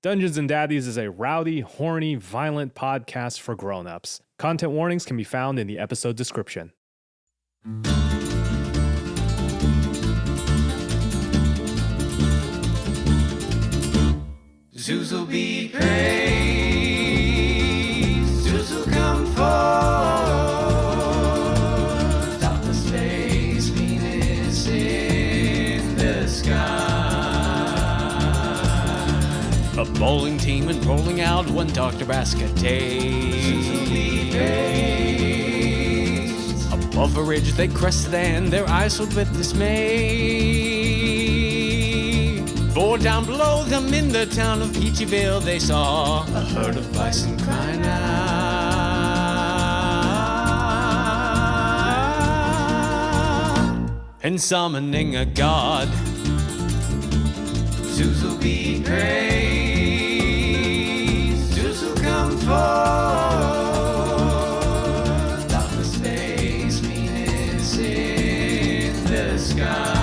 Dungeons and Daddies is a rowdy, horny, violent podcast for grown-ups. Content warnings can be found in the episode description. Zhouzel be praised, Zhouzel come forth, Dr. Space Venus in the sky. A bowling team and rolling out one Dr. Basket day. Zhouzel be praised. Above a ridge they crested and their eyes filled with dismay. For down below them in the town of Peachyville they saw a herd of bison crying out and summoning a god. Zhouzel be praised, Zhouzel come forth, Dr. Space Venus in the sky.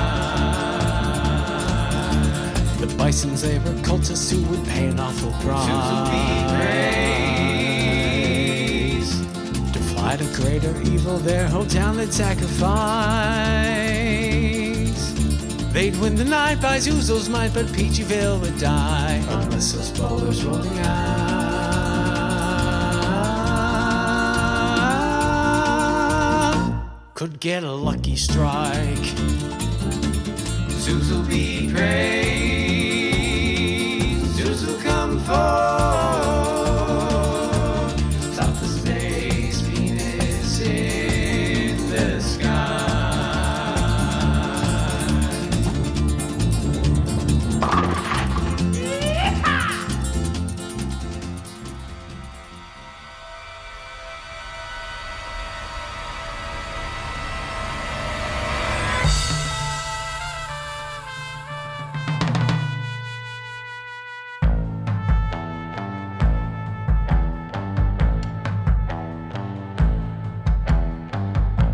The bisons, they were cultists who would pay an awful price Zhouzel be praised. to fight a greater evil their whole town they'd sacrifice. They'd win the night by Zhouzel's might, but Peachyville would die unless those boulders rolling out could get a lucky strike. Zhouzel be praised, Zhouzel come forth, Dr. Space Venus in the sky.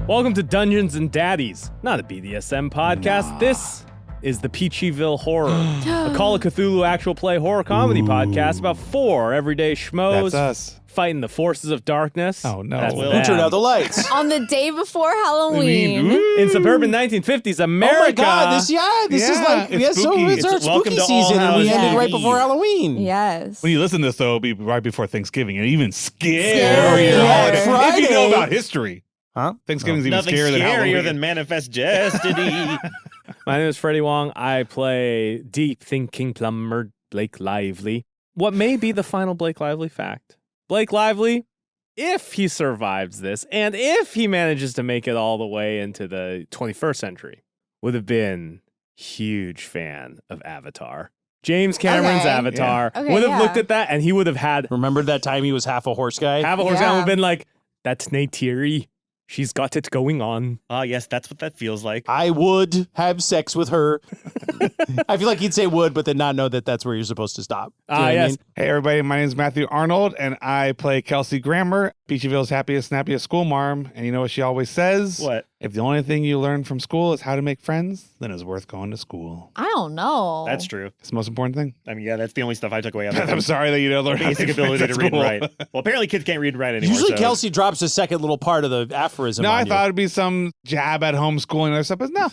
Welcome to Dungeons and Daddies, not a BDSM podcast. This is the Peachyville Horror, a Call of Cthulhu actual play horror comedy podcast about four everyday schmoes That's us. fighting the forces of darkness. Oh, no. That's Will. them. Who turned out the lights? On the day before Halloween. In suburban 1950s America. Oh my God! This is like it's spooky. it's our It's welcome spooky to All season, and we Hallows ended right Eve. before Halloween. Yes. When you listen to this, though, it'll be right before Thanksgiving, and even scarier. Scarier. If Friday. you know about history. Huh? Thanksgiving's even Nothing scarier than Halloween. scarier than Manifest Destiny. My name is Freddie Wong. I play deep thinking plumber Blake Lively. What may be the final Blake Lively fact? Blake Lively, if he survives this, and if he manages to make it all the way into the 21st century, would have been huge fan of Avatar. James Cameron's Okay. Avatar Yeah. Okay, would have yeah. looked at that, and he would have had Remember that time he was half a horse guy? half a horse Yeah. down and been like, that's Neytiri. She's got it going on. Ah, yes, that's what that feels like. I would have sex with her. I feel like he'd say would, but then not know that that's where you're supposed to stop. Do you know what I Yes. mean? Hey, everybody. My name is Matthew Arnold, and I play Kelsey Grammer, Peachyville's happiest, snappiest school marm. And you know what she always says? What? If the only thing you learn from school is how to make friends, then it's worth going to school. I don't know. That's true. It's the most important thing. I mean, yeah, that's the only stuff I took away. I'm sorry that you don't learn how to Basic make ability friends to at read and school. write. Well, apparently kids can't read and write anymore. Usually so. Kelsey drops a second little part of the aphorism. No, on I you. thought it'd be some jab at homeschooling or something, but no,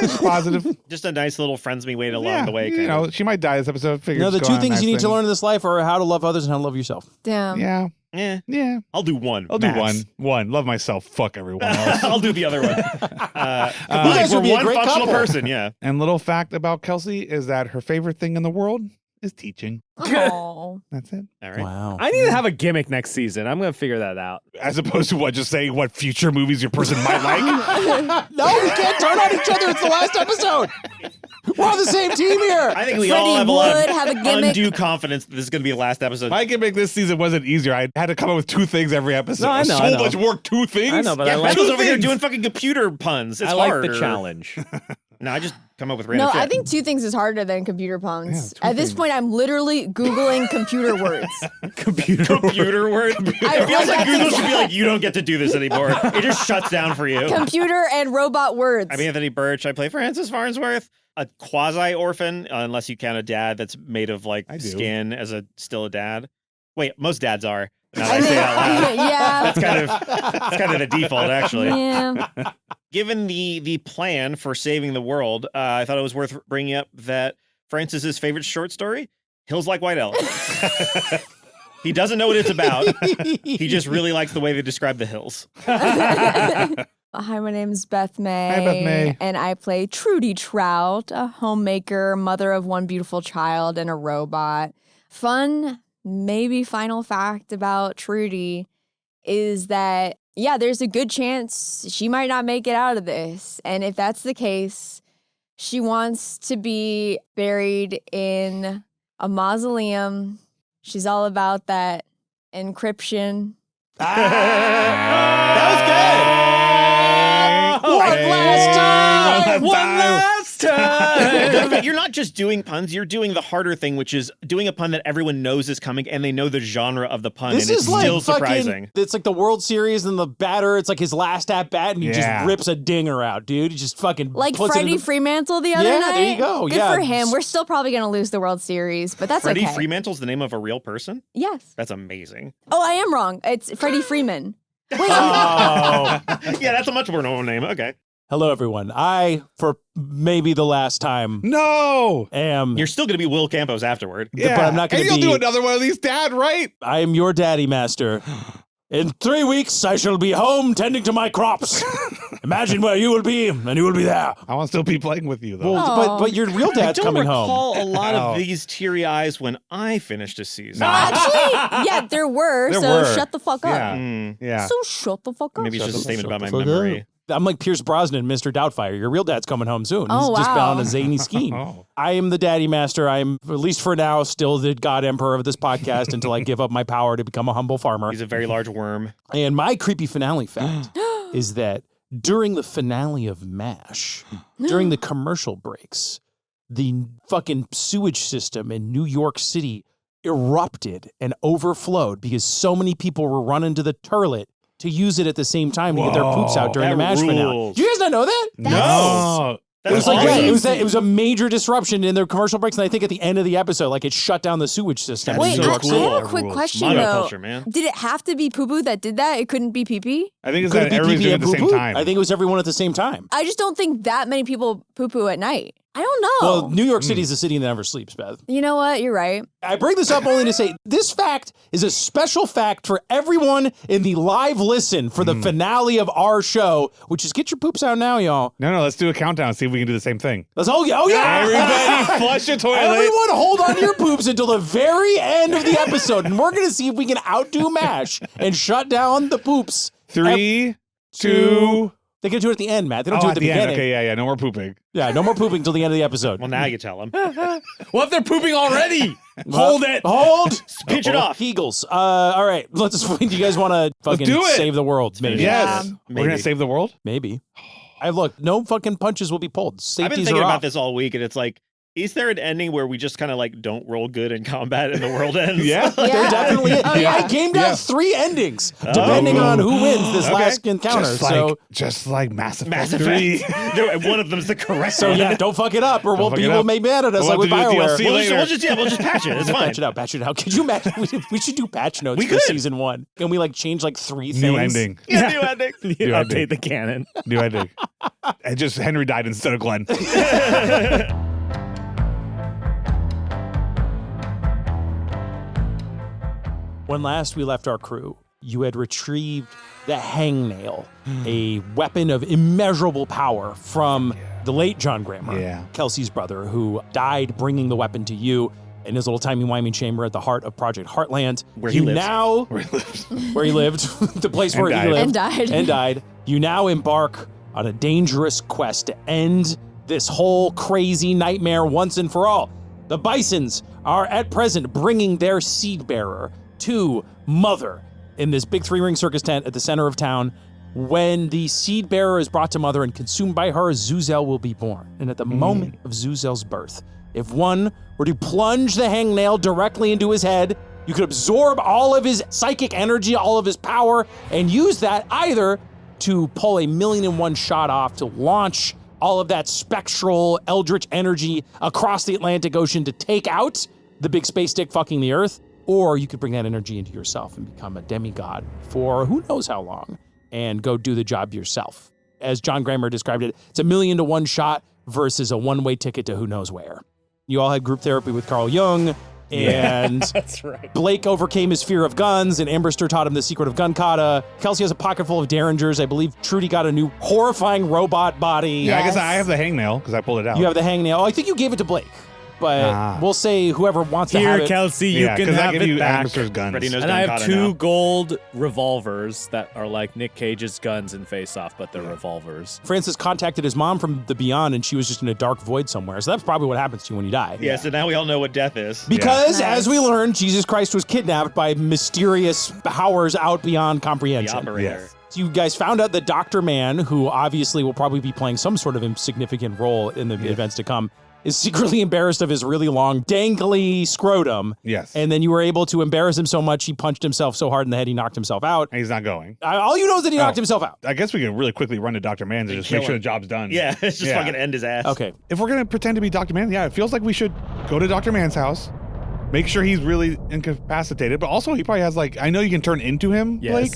it's positive. Just a nice little friends me way along Yeah, the way. you Kind know, of. she might die this episode. Figure No, the just two go on things nice you need to things. learn in this life are how to love others and how to love yourself. Damn. Yeah, Yeah, I'll do one. do max. one. Love myself. Fuck everyone else. I'll do the other one. guys we're would be a one great functional couple. person, yeah. And little fact about Kelsey is that her favorite thing in the world is teaching. Oh. That's it. All right. Wow. I need to have a gimmick next season. I'm going to figure that out. As opposed to what, just saying what future movies your person might like. No, we can't turn on each other. It's the last episode. We're on the same team here. I think we Freddie all have a lot would of have a gimmick. undue confidence that this is going to be the last episode. My gimmick this season wasn't easier. I had to come up with two things every episode. No, I know, So I know. much work, two things. I know, but yeah, I like Beth was over here things. doing fucking computer puns. It's I like harder. the challenge. No, I just come up with No, random shit. I think two things is harder than computer puns. Yeah, two At this things. point, I'm literally Googling computer words. computer word. It feels like that's Google should be like, you don't get to do this anymore. It just shuts down for you. Computer and robot words. I'm Anthony Burch. I play Francis Farnsworth, a quasi-orphan, unless you count a dad that's made of like I do. skin as still a dad. Wait, most dads are. Now that I say it out loud. Yeah. That's kind of the default, actually. Yeah. Given the plan for saving the world, I thought it was worth bringing up that Francis's favorite short story, Hills Like White Elephants. He doesn't know what it's about. He just really likes the way they describe the hills. Hi, my name is Beth May. Hi, Beth May. And I play Trudy Trout, a homemaker, mother of one beautiful child, and a robot. Fun, maybe final fact about Trudy is that, yeah, there's a good chance she might not make it out of this. And if that's the case, she wants to be buried in a mausoleum. She's all about that encryption. That was good. One last time. One last time. You're not just doing puns, you're doing the harder thing, which is doing a pun that everyone knows is coming and they know the genre of the pun, This and it's is like still fucking, surprising. it's like the World Series and the batter, it's like his last at bat and he Yeah. just rips a dinger out, dude. He just fucking Like puts Freddie it in Fremantle the other Yeah, night. there you go. Good Yeah. for him. We're still probably going to lose the World Series, but that's Freddie okay. Fremantle's the name of a real person? Yes. That's amazing. Oh, I am wrong. It's Freddie Freeman. Wait, Oh. Yeah, that's a much more normal name. Okay. Hello, everyone. I, for maybe the last time, No. am You're still going to be Will Campos afterward. but I'm not going And to you'll be. do another one of these, Dad, right? I am your daddy master. In 3 weeks, I shall be home tending to my crops. Imagine where you will be, and you will be there. I want to still be playing with you, though. Well, but your real I dad's don't coming home. recall a lot Oh. of these teary eyes when I finished a season. actually, yeah, there were. There so were. shut the fuck up. Yeah. Hmm. Yeah. So shut the fuck up. Maybe it's just a statement about my Shut the fuck memory. up. I'm like Pierce Brosnan, Mr. Doubtfire. Your real dad's coming home soon. Oh, He's just been wow. on a zany scheme. Oh. I am the daddy master. I am, at least for now, still the god emperor of this podcast until I give up my power to become a humble farmer. He's a very large worm. And my creepy finale fact is that during the finale of MASH, during the commercial breaks, the fucking sewage system in New York City erupted and overflowed because so many people were running to the toilet to use it at the same time to get their poops out during that the MASH finale. rules. Do you guys not know that? No. It was like, awesome. yeah, it was a major disruption in their commercial breaks, and I think at the end of the episode, like it shut down the sewage system. That's Wait, so I cool. have a quick Rules. question though. Monoculture, man. Did it have to be poo poo that did that? It couldn't be pee pee? I think it's Could that it be everybody's pee-pee doing it and at the same poo-poo? time. I think it was everyone at the same time. I just don't think that many people poo poo at night. I don't know. Well, New York City is a city that never sleeps, Beth. You know what? You're right. I bring this up only to say this fact is a special fact for everyone in the live listen for the finale of our show, which is get your poops out now, y'all. No, let's do a countdown. See if we can do the same thing. Let's oh yeah. Everybody flush your toilet. Everyone hold on to your poops until the very end of the episode, and we're gonna see if we can outdo MASH and shut down the poops. 3, 2. They can do it at the end, Matt. They don't do it at the beginning. End. Okay, yeah. No more pooping. Yeah, no more pooping till the end of the episode. Well, now you tell him. What if they're pooping already? Hold it. Hold. Pinch it off. Eagles. All right. Let's. Do you guys want to fucking do it. save the world? Maybe. Yes. Yeah. We're going to save the world? Maybe. Look. No fucking punches will be pulled. I've Safeties been thinking are about off. this all week, and it's like, is there an ending where we just kind of like don't roll good in combat and the world ends? Yeah. There Yeah. definitely is. Oh, yeah. I came down Yeah. 3 endings, depending on who wins this Okay. last encounter. Just like Mass Effect Mass 3. Effect. One of them's the correct So one. yeah, don't fuck it up, or fuck it people up. will make mad at us We'll like with have to do the BioWare. DLC We'll later. just patch it. It's fine. Patch it out. Could you imagine? We should do patch notes We for could. season 1. Can we like change like 3 things? New ending. Yeah, new ending. You New ending. update the canon. New ending. And just Henry died instead of Glenn. When last we left our crew, you had retrieved the hangnail, a weapon of immeasurable power from the late John Grammer, Yeah. Kelsey's brother, who died bringing the weapon to you in his little timey-wimey chamber at the heart of Project Heartland. Where he you lives. now, where he lived, the place where And he lived. died. And died. You now embark on a dangerous quest to end this whole crazy nightmare once and for all. The Bisons are at present bringing their seed bearer to Mother in this big 3-ring circus tent at the center of town. When the seed bearer is brought to mother and consumed by her, Zhouzel will be born. And at the moment of Zhouzel's birth, if one were to plunge the hangnail directly into his head, you could absorb all of his psychic energy, all of his power, and use that either to pull a 1,000,001 shot off to launch all of that spectral eldritch energy across the Atlantic Ocean to take out the big space dick fucking the Earth, or you could bring that energy into yourself and become a demigod for who knows how long and go do the job yourself. As John Grammer described it, it's a 1,000,000 to 1 shot versus a one-way ticket to who knows where. You all had group therapy with Carl Jung, and That's right. Blake overcame his fear of guns, and Amberster taught him the secret of gun kata. Kelsey has a pocket full of derringers. I believe Trudy got a new horrifying robot body. Yeah, I guess Yes. I have the hangnail because I pulled it out. You have the hangnail. I think you gave it to Blake, but we'll say whoever wants to have Here, it. Kelsey, you yeah, can because I have give it you back. Amberster's guns. Freddie knows And I gun have kata 2 now. gold revolvers that are like Nick Cage's guns in Face Off, but they're revolvers. Francis contacted his mom from the beyond, and she was just in a dark void somewhere. So that's probably what happens to you when you die. Yeah, so now we all know what death is. Because, Yeah. as we learned, Jesus Christ was kidnapped by mysterious powers out beyond The comprehension. operator. Yes. So you guys found out that Dr. Man, who obviously will probably be playing some sort of insignificant role in the events to come, is secretly embarrassed of his really long, dangly scrotum. Yes. And then you were able to embarrass him so much, he punched himself so hard in the head, he knocked himself out. And he's not going. All you know is that he knocked himself out. I guess we can really quickly run to Dr. Man's and just kill make sure him. the job's done. Yeah, it's just Yeah. fucking end his ass. Okay. If we're going to pretend to be Dr. Man, yeah, it feels like we should go to Dr. Man's house, make sure he's really incapacitated, but also he probably has I know you can turn into him, Yes. Blake,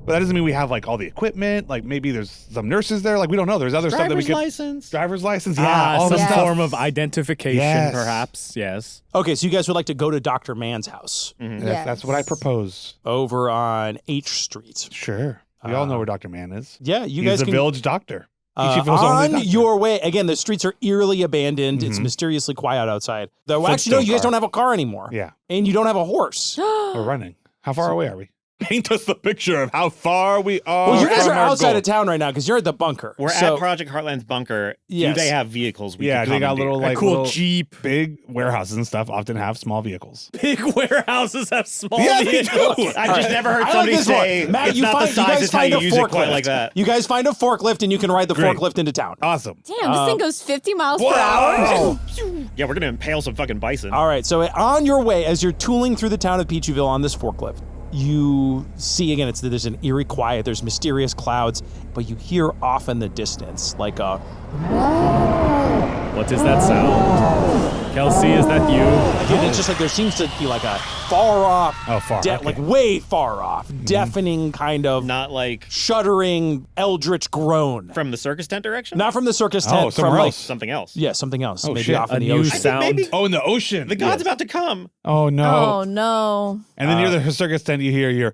but that doesn't mean we have all the equipment. Maybe there's some nurses there. We don't know. There's other stuff that we Driver's could. license. Driver's license. Yeah. all some the stuff. form of identification, Yes. perhaps. Yes. Okay, so you guys would like to go to Dr. Man's house That's what I propose. over on H Street. Sure. We all know where Dr. Man is. Yeah, you He's guys the can... village doctor. Peachyville's only on doctor. your way, again, the streets are eerily abandoned. It's mysteriously quiet outside. Though, actually, no, you guys car. don't have a car anymore. Yeah. And you don't have a horse. We're running. How far away are we? Paint us the picture of how far we are. Well, you guys from are our outside goal. of town right now because you're at the bunker. We're So- at Project Heartland's bunker. Yes. Do they have vehicles we Yeah, could they got commandeer? little A cool little Jeep. big warehouses and stuff often have small vehicles. Big warehouses have small Yeah, they vehicles. do. I've just never heard I like somebody this one. say Matt, it's you not find- the you size, guys it's how find you a use it quite forklift. like that. You guys find a forklift and you can ride the Great. forklift into town. Awesome. Damn, this thing goes 50 miles per hour. Yeah, we're gonna impale some fucking bison. All right, so on your way, as you're tooling through the town of Peachyville on this forklift, you see again, there's an eerie quiet, there's mysterious clouds, but you hear off in the distance like a What is that sound? Kelsey, is that you? and it's just like there seems to be like a far off, okay. like way far off, deafening kind of Not like shuddering eldritch groan. from the circus tent direction. Not from the circus tent, Oh, from somewhere like else. Something else. yeah, something else. Maybe shit. off in A the new ocean. sound. maybe- Oh, in the ocean. The god's about to come. Oh, no. Oh, no. And then near the circus tent, you hear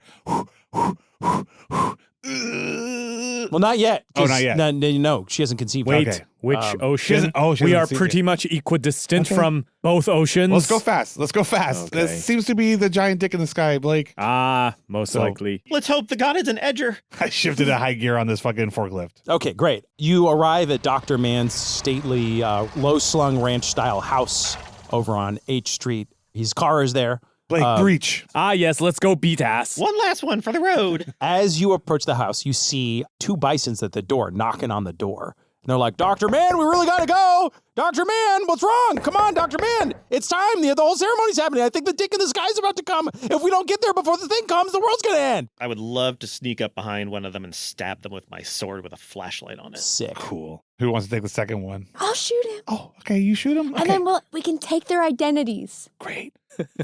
Well, not yet. Oh, not yet. No, she hasn't conceived. Wait, Okay. which She ocean? hasn't- she we hasn't are seen pretty it. much equidistant Okay. from both oceans. Let's go fast. Let's go fast. Okay. This seems to be the giant dick in the sky, Blake. Most So- likely. Let's hope the god is an edger. I shifted to high gear on this fucking forklift. Okay, great. You arrive at Dr. Man's stately, low-slung ranch-style house over on H Street. His car is there. Blake, breach. Yes, let's go beat ass. One last one for the road. As you approach the house, you see 2 bisons at the door knocking on the door. And they're like, Dr. Man, we really gotta go. Dr. Man, what's wrong? Come on, Dr. Man. It's time. The whole ceremony's happening. I think the dick in the sky's about to come. If we don't get there before the thing comes, the world's gonna end. I would love to sneak up behind one of them and stab them with my sword with a flashlight on it. Sick. Cool. Who wants to take the second one? I'll shoot him. Oh, okay. You shoot him? Okay. And then we can take their identities. Great.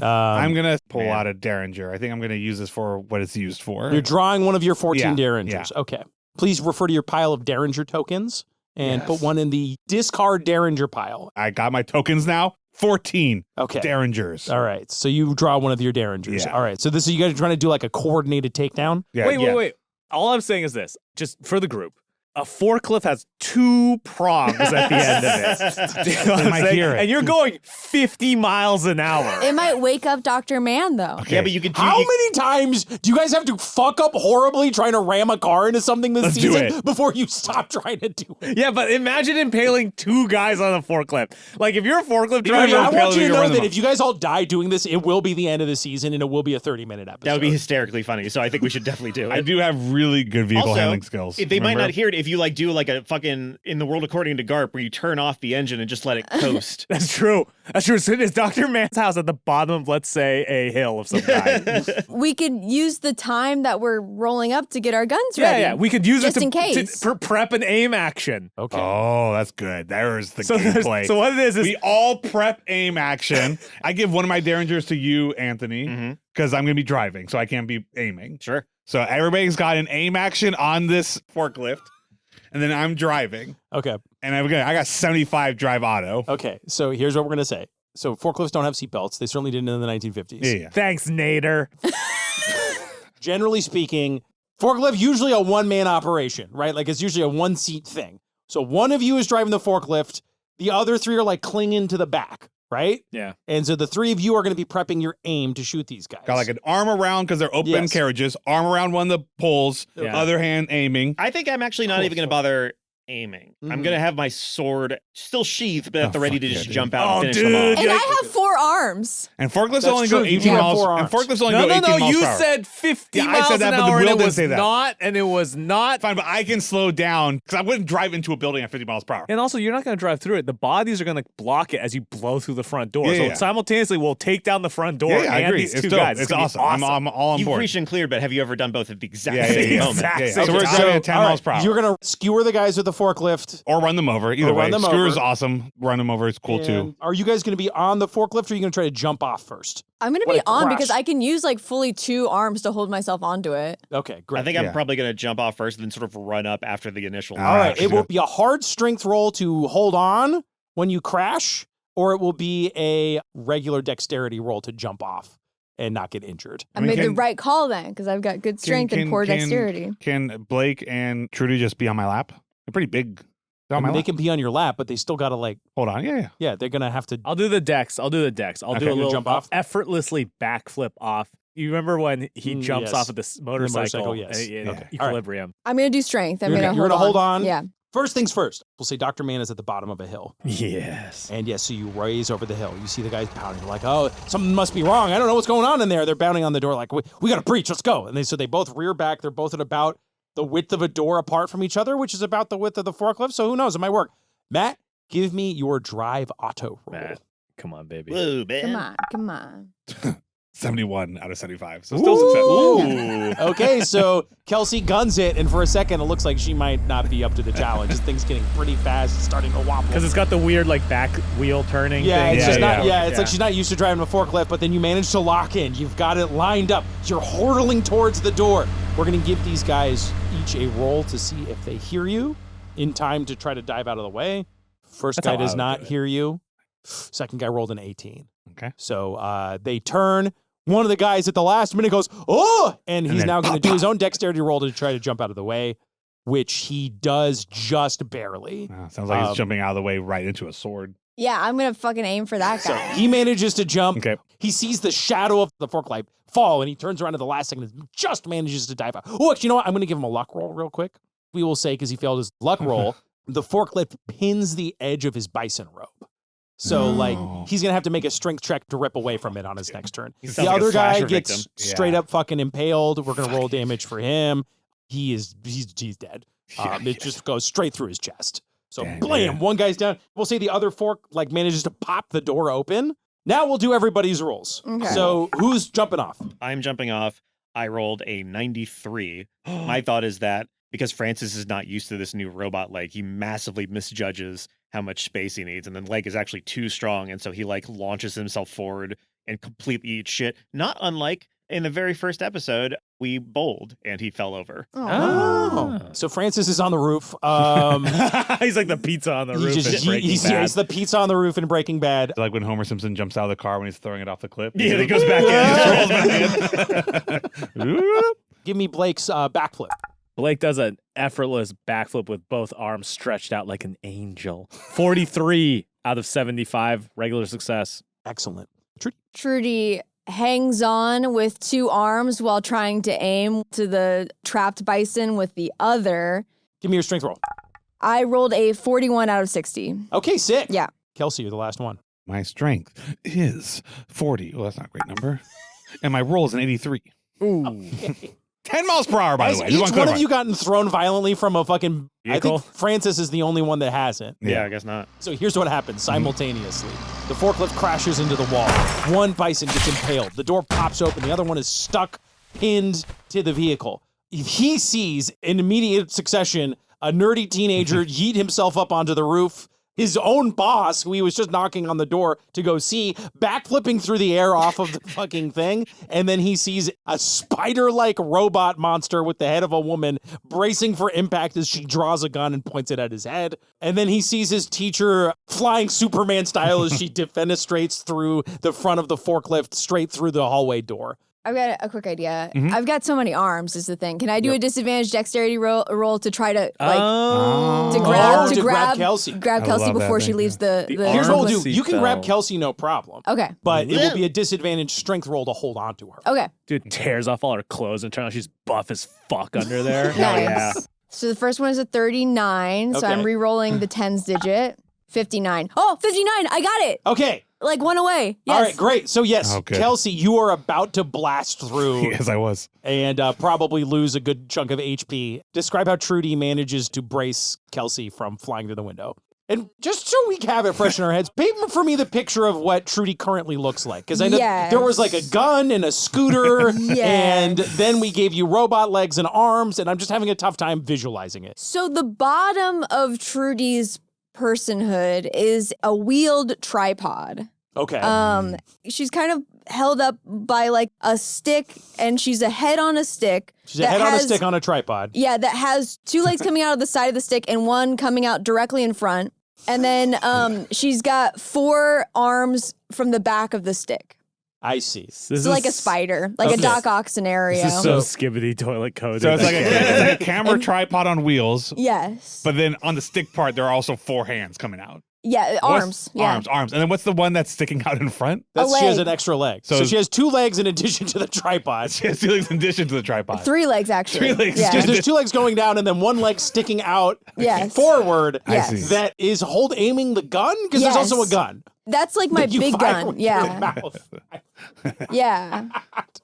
I'm going to pull out a Derringer. I think I'm going to use this for what it's used for. You're drawing one of your 14 Yeah, Derringers. Okay. Please refer to your pile of Derringer tokens and Yes. put one in the discard Derringer pile. I got my tokens now. 14 Okay. Derringers. All right. So you draw one of your Derringers. Yeah. All right. So this is you guys are trying to do like a coordinated takedown. Yeah, Wait. All I'm saying is this, just for the group. a forklift has 2 prongs at the end of it. Do you know what I'm might saying? hear it. And you're going 50 miles an hour. It might wake up Dr. Man, though. Okay. Yeah, but you could do. How many times do you guys have to fuck up horribly trying to ram a car into something this Let's do season it. before you stop trying to do it? Yeah, but imagine impaling 2 guys on a forklift. Like, if you're a forklift driver, I want you to know run them that up. if you guys all die doing this, it will be the end of the season and it will be a 30-minute episode. That would be hysterically funny. So I think we should definitely do it. I do have really good vehicle Also, handling skills. They might remember? not hear it if you like do like a fucking In the World According to Garp where you turn off the engine and just let it coast. That's true. That's true. So is Dr. Man's house at the bottom of, let's say, a hill of some kind? We could use the time that we're rolling up to get our guns ready. Yeah. We could use Just it in to case. prep an aim action. Okay. Oh, that's good. There's the So, gameplay. so what it is we all prep aim action. I give one of my derringers to you, Anthony, Mhm. because I'm going to be driving, so I can't be aiming. Sure. So everybody's got an aim action on this forklift, and then I'm driving, Okay. and I got 75 drive auto. Okay. So here's what we're going to say. So forklifts don't have seatbelts. They certainly didn't in the 1950s. Yeah. Thanks, Nader. Generally speaking, forklift usually a one-man operation, right? Like it's usually a one-seat thing. So one of you is driving the forklift. The other 3 are like clinging to the back, right? Yeah. And so the 3 of you are going to be prepping your aim to shoot these guys. Got like an arm around because they're open Yes. carriages. Arm around one of the poles. Yeah. Other hand aiming. I think I'm actually not Cool, even going to so- bother aiming. I'm Mhm. going to have my sword still sheathed, but at the ready fuck to yeah, just dude. jump out Oh, and finish dude. them off. And I have 4 arms. And forklifts That's only go true. You 18 have miles. 4 And arms. forklifts only No, go 18 no, miles you per hour. said 50 Yeah, I miles said that, an but the hour, and wheel it didn't was say that. not, and it was not. Fine, but I can slow down because I wouldn't drive into a building at 50 miles per hour. And also, you're not going to drive through it. The bodies are going to block it as you blow through the front door. Yeah, so yeah. simultaneously, we'll take down the front door Yeah, I and agree. these It's 2 dope. guys. It's gonna be awesome. I'm all on You've board. reached and cleared, but have you ever done both at the exact Yeah, yeah, same yeah. moment? Exact Yeah, yeah. same So we're time. driving at 10 all miles per hour. You're going to skewer the guys with the forklift. Or run them over. Either Or way. run them Skewer's over. awesome. Run them over is cool too. And are you guys going to be on the forklift or are you going to try to jump off first? I'm going to What be a on crash. because I can use like fully 2 arms to hold myself onto it. Okay, great. I think I'm Yeah. probably going to jump off first and then sort of run up after the initial. Ah, All right, actually it will good. be a hard strength roll to hold on when you crash, or it will be a regular dexterity roll to jump off and not get injured. I mean, made the can- right call then because I've got good strength and poor dexterity. Can Blake and Trudy just be on my lap? They're pretty big. They're I on my mean, they lap. can be on your lap, but they still got to like, Hold on. Yeah, yeah. yeah, they're going to have to. I'll do the dex. I'll do Okay, a you little jump off? effortlessly backflip off. You remember when he jumps yes. off of this motorcycle? yes. in Okay. Equilibrium. I'm going to do strength. I'm You're going to gonna hold on? Yeah. First things first, we'll say Dr. Man is at the bottom of a hill. Yes. And yes, so you raise over the hill. You see the guys pounding. You're like, oh, something must be wrong. I don't know what's going on in there. They're pounding on the door like, we got to breach. Let's go. And so they both rear back. They're both at about the width of a door apart from each other, which is about the width of the forklift. So who knows? It might work. Matt, give me your drive auto roll. Matt, come on, baby. Whoa, man. Come on. 71 out of 75. So still successful. Okay, so Kelsey guns it, and for a second, it looks like she might not be up to the challenge. This thing's getting pretty fast. It's starting to wobble. Because it's got the weird like back wheel turning Yeah, thing. it's just not. Yeah, it's yeah. like she's not used to driving a forklift, but then you manage to lock in. You've got it lined up. You're hurtling towards the door. We're gonna give these guys each a roll to see if they hear you in time to try to dive out of the way. First That's guy how I does would not do it. hear you. Second guy rolled an 18. Okay. So they turn. One of the guys at the last minute goes, oh, and he's then now going to pop, do his pop. own dexterity roll to try to jump out of the way, which he does just barely. Sounds like he's jumping out of the way right into a sword. Yeah, I'm going to fucking aim for that guy. He manages to jump. Okay. He sees the shadow of the forklift fall, and he turns around at the last second and just manages to dive out. Oh, actually, you know what? I'm going to give him a luck roll real quick. We will say, because he failed his luck roll, the forklift pins the edge of his bison robe. So, like, he's going to have to make a strength check to rip away from it on his next turn. He The sounds like a other guy slasher gets victim. straight up fucking impaled. We're going to roll damage for him. He's dead. It just goes straight through his chest. So, Dang, blam, man. one guy's down. We'll say the other fork, like, manages to pop the door open. Now we'll do everybody's rules. Okay. So, who's jumping off? I'm jumping off. I rolled a 93. My thought is that because Francis is not used to this new robot leg, he massively misjudges how much space he needs. And then leg is actually too strong. And so he like launches himself forward and completely eats shit. Not unlike in the very first episode, we bowled and he fell over. Oh. So Francis is on the roof. He's like the pizza on the He roof. just, in Breaking he's Bad. the pizza on the roof in Breaking Bad. Like when Homer Simpson jumps out of the car when he's throwing it off the cliff. Yeah, it goes back in. Rolls back in. Give me Blake's backflip. Blake does an effortless backflip with both arms stretched out like an angel. 43 out of 75, regular success. Excellent. Trudy hangs on with 2 arms while trying to aim to the trapped bison with the other. Give me your strength roll. I rolled a 41 out of 60. Okay, sick. Yeah. Kelsey, you're the last one. My strength is 40. Well, that's not a great number. And my roll is an 83. Ooh. 10 miles per hour, by Has the way. each one of you gotten thrown violently from a fucking... Vehicle? I think Francis is the only one that hasn't. Yeah, I guess not. So here's what happens simultaneously. The forklift crashes into the wall. One bison gets impaled. The door pops open. The other one is stuck, pinned to the vehicle. He sees, in immediate succession, a nerdy teenager yeet himself up onto the roof. His own boss, who he was just knocking on the door to go see, backflipping through the air off of the fucking thing. And then he sees a spider-like robot monster with the head of a woman bracing for impact as she draws a gun and points it at his head. And then he sees his teacher flying Superman style as she defenestrates through the front of the forklift straight through the hallway door. I've got a quick idea. I've got so many arms is the thing. Can I do a disadvantage dexterity roll to try to to grab Kelsey. Grab I Kelsey love that before she thing, leaves yeah. the Here's what we'll do. Arm You can grab seatbelt. Kelsey, no problem. Okay. But it will be a disadvantage strength roll to hold on to her. Okay. Dude tears off all her clothes and turns out she's buff as fuck under there. Nice. Hell yeah. So the first one is a 39. So I'm Okay. re-rolling the tens digit. 59. Oh, 59. I got it. Okay. Like one away. Yes. All right, great. So yes, Oh, good. Kelsey, you are about to blast through Yes, I was. and probably lose a good chunk of HP. Describe how Trudy manages to brace Kelsey from flying through the window. And just so we have it fresh in our heads, paint for me the picture of what Trudy currently looks like. Because I know there was like a gun and a scooter, and then we gave you robot legs and arms, and I'm just having a tough time visualizing it. So the bottom of Trudy's personhood is a wheeled tripod. Okay. She's kind of held up by like a stick, and she's a head on a stick. She's a head on a stick on a tripod. Yeah, that has 2 legs coming out of the side of the stick and one coming out directly in front. And then she's got 4 arms from the back of the stick. I see. So like a spider, like a Doc Ock scenario. This is so skibbity toilet coded. So it's like a camera tripod on wheels, Yes. but then on the stick part, there are also 4 hands coming out. Yeah, arms. Yeah. Arms. And then what's the one that's sticking out in front? She has leg. an extra leg. So she has 2 legs in addition to the tripod. She has 2 legs in addition to the tripod. 3 legs, actually. 3 legs. Yeah. Because there's 2 legs going down and then 1 leg sticking out Yes. forward. I see. That is aiming the gun? Because there's also a gun. That's like my that you big fire gun. with your Yeah. mouth. Yeah.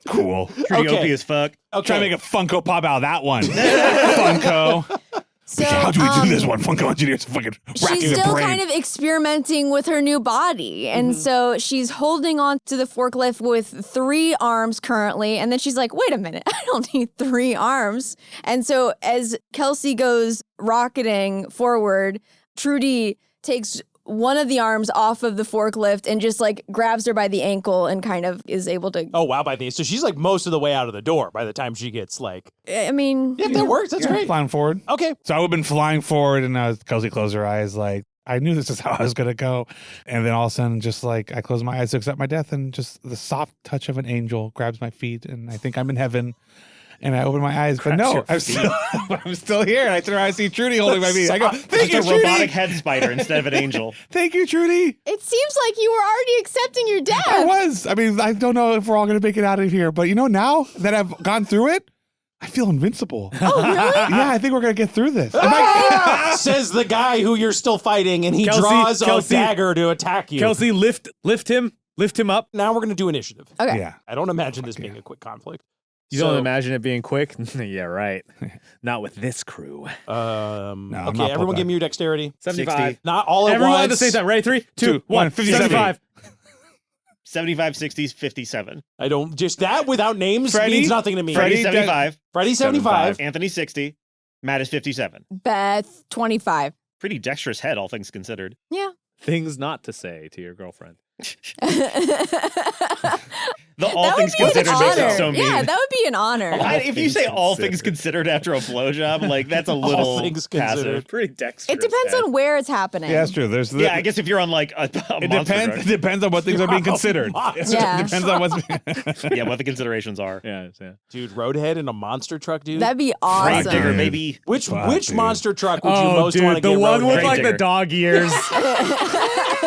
Cool. Pretty Okay. OP as fuck. Okay. Try to make a Funko Pop out of that one. Funko. So, How do we do this one? Funko engineers fucking racking she's their still brain. kind of experimenting with her new body. And so she's holding on to the forklift with 3 arms currently. And then she's like, wait a minute, I don't need 3 arms. And so as Kelsey goes rocketing forward, Trudy takes one of the arms off of the forklift and just like grabs her by the ankle and kind of is able to. Oh, wow. So she's like most of the way out of the door by the time she gets like. I mean, Yeah, that works. That's great. Flying forward. Okay. So I would have been flying forward, and Kelsey closed her eyes like, I knew this is how I was going to go. And then all of a sudden, just like I closed my eyes to accept my death, and just the soft touch of an angel grabs my feet, and I think I'm in heaven. And I open my eyes, but no, I'm still here. And I turn around, I see Trudy holding my feet. I go, thank you, It's a Trudy. robotic head spider instead of an angel. Thank you, Trudy. it seems like you were already accepting your death. I was. I mean, I don't know if we're all going to make it out of here, but now that I've gone through it, I feel invincible. Oh, really? Yeah, I think we're going to get through this. Says the guy who you're still fighting, and he draws a dagger to attack you. Kelsey, lift him up. Now we're going to do initiative. Okay. Yeah. I don't imagine this being a quick conflict. You don't imagine it being quick? Yeah, right. Not with this crew. I'm Okay, not everyone pulled give me your dexterity. 75. Not all at Everyone once. at the same time. Ready? 3, 2, 1. 57. 75. 75, 60s, 57. I don't, just that without names Freddie? means nothing to me. Freddie, 75. Freddie 75. Anthony, 60. Matt is 57. Beth, 25. Pretty dexterous head, all things considered. Yeah. Things not to say to your girlfriend. The all That things would be an considered makes it honor. so mean. Yeah, that would be an honor. If you say all things considered. considered after a blowjob, like that's a little things passive. considered. Pretty dexterous. It depends on where it's happening. Yeah, that's true. There's Yeah, I guess if you're on like a it monster depends. It depends on what things are being considered. Yeah. It depens on what's. drug. Yeah, what the considerations are. Yeah. Dude, Roadhead in a monster truck, dude. That'd be Grave awesome. digger, Dude. baby. Which Dude. monster truck would you Oh, most want to dude, get the one with Roadhead? like the digger. dog ears.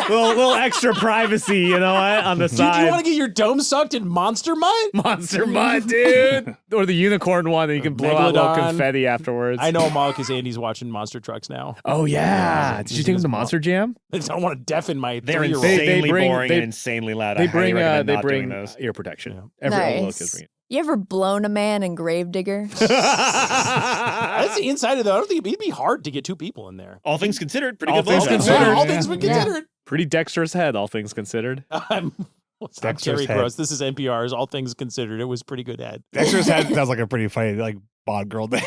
little extra privacy, you know what? On the Dude, side. you want to get your dome sucked in monster mud? Monster Mud, dude. Or the unicorn one that you can blow out little Megalodon. confetti afterwards. I know them all because Andy's watching monster trucks now. Oh, yeah. Did you take him to Monster Jam? I don't want to deafen my They're 3-year-old. insanely bring- boring they- and insanely loud. They I highly bring recommend not doing those. ear protection. Yeah. Every Nice. look is bringing. You ever blown a man in Gravedigger? That's the inside of that. I don't think it'd be hard to get two people in there. All things considered, pretty All good things blowjob. considered. All things been Yeah. considered. Pretty dexterous head, all things considered. I'm Dexter's Gary head. Gross. This is NPR's All Things Considered. It was pretty good ad. Dexter's head sounds like a pretty funny like Bond girl name.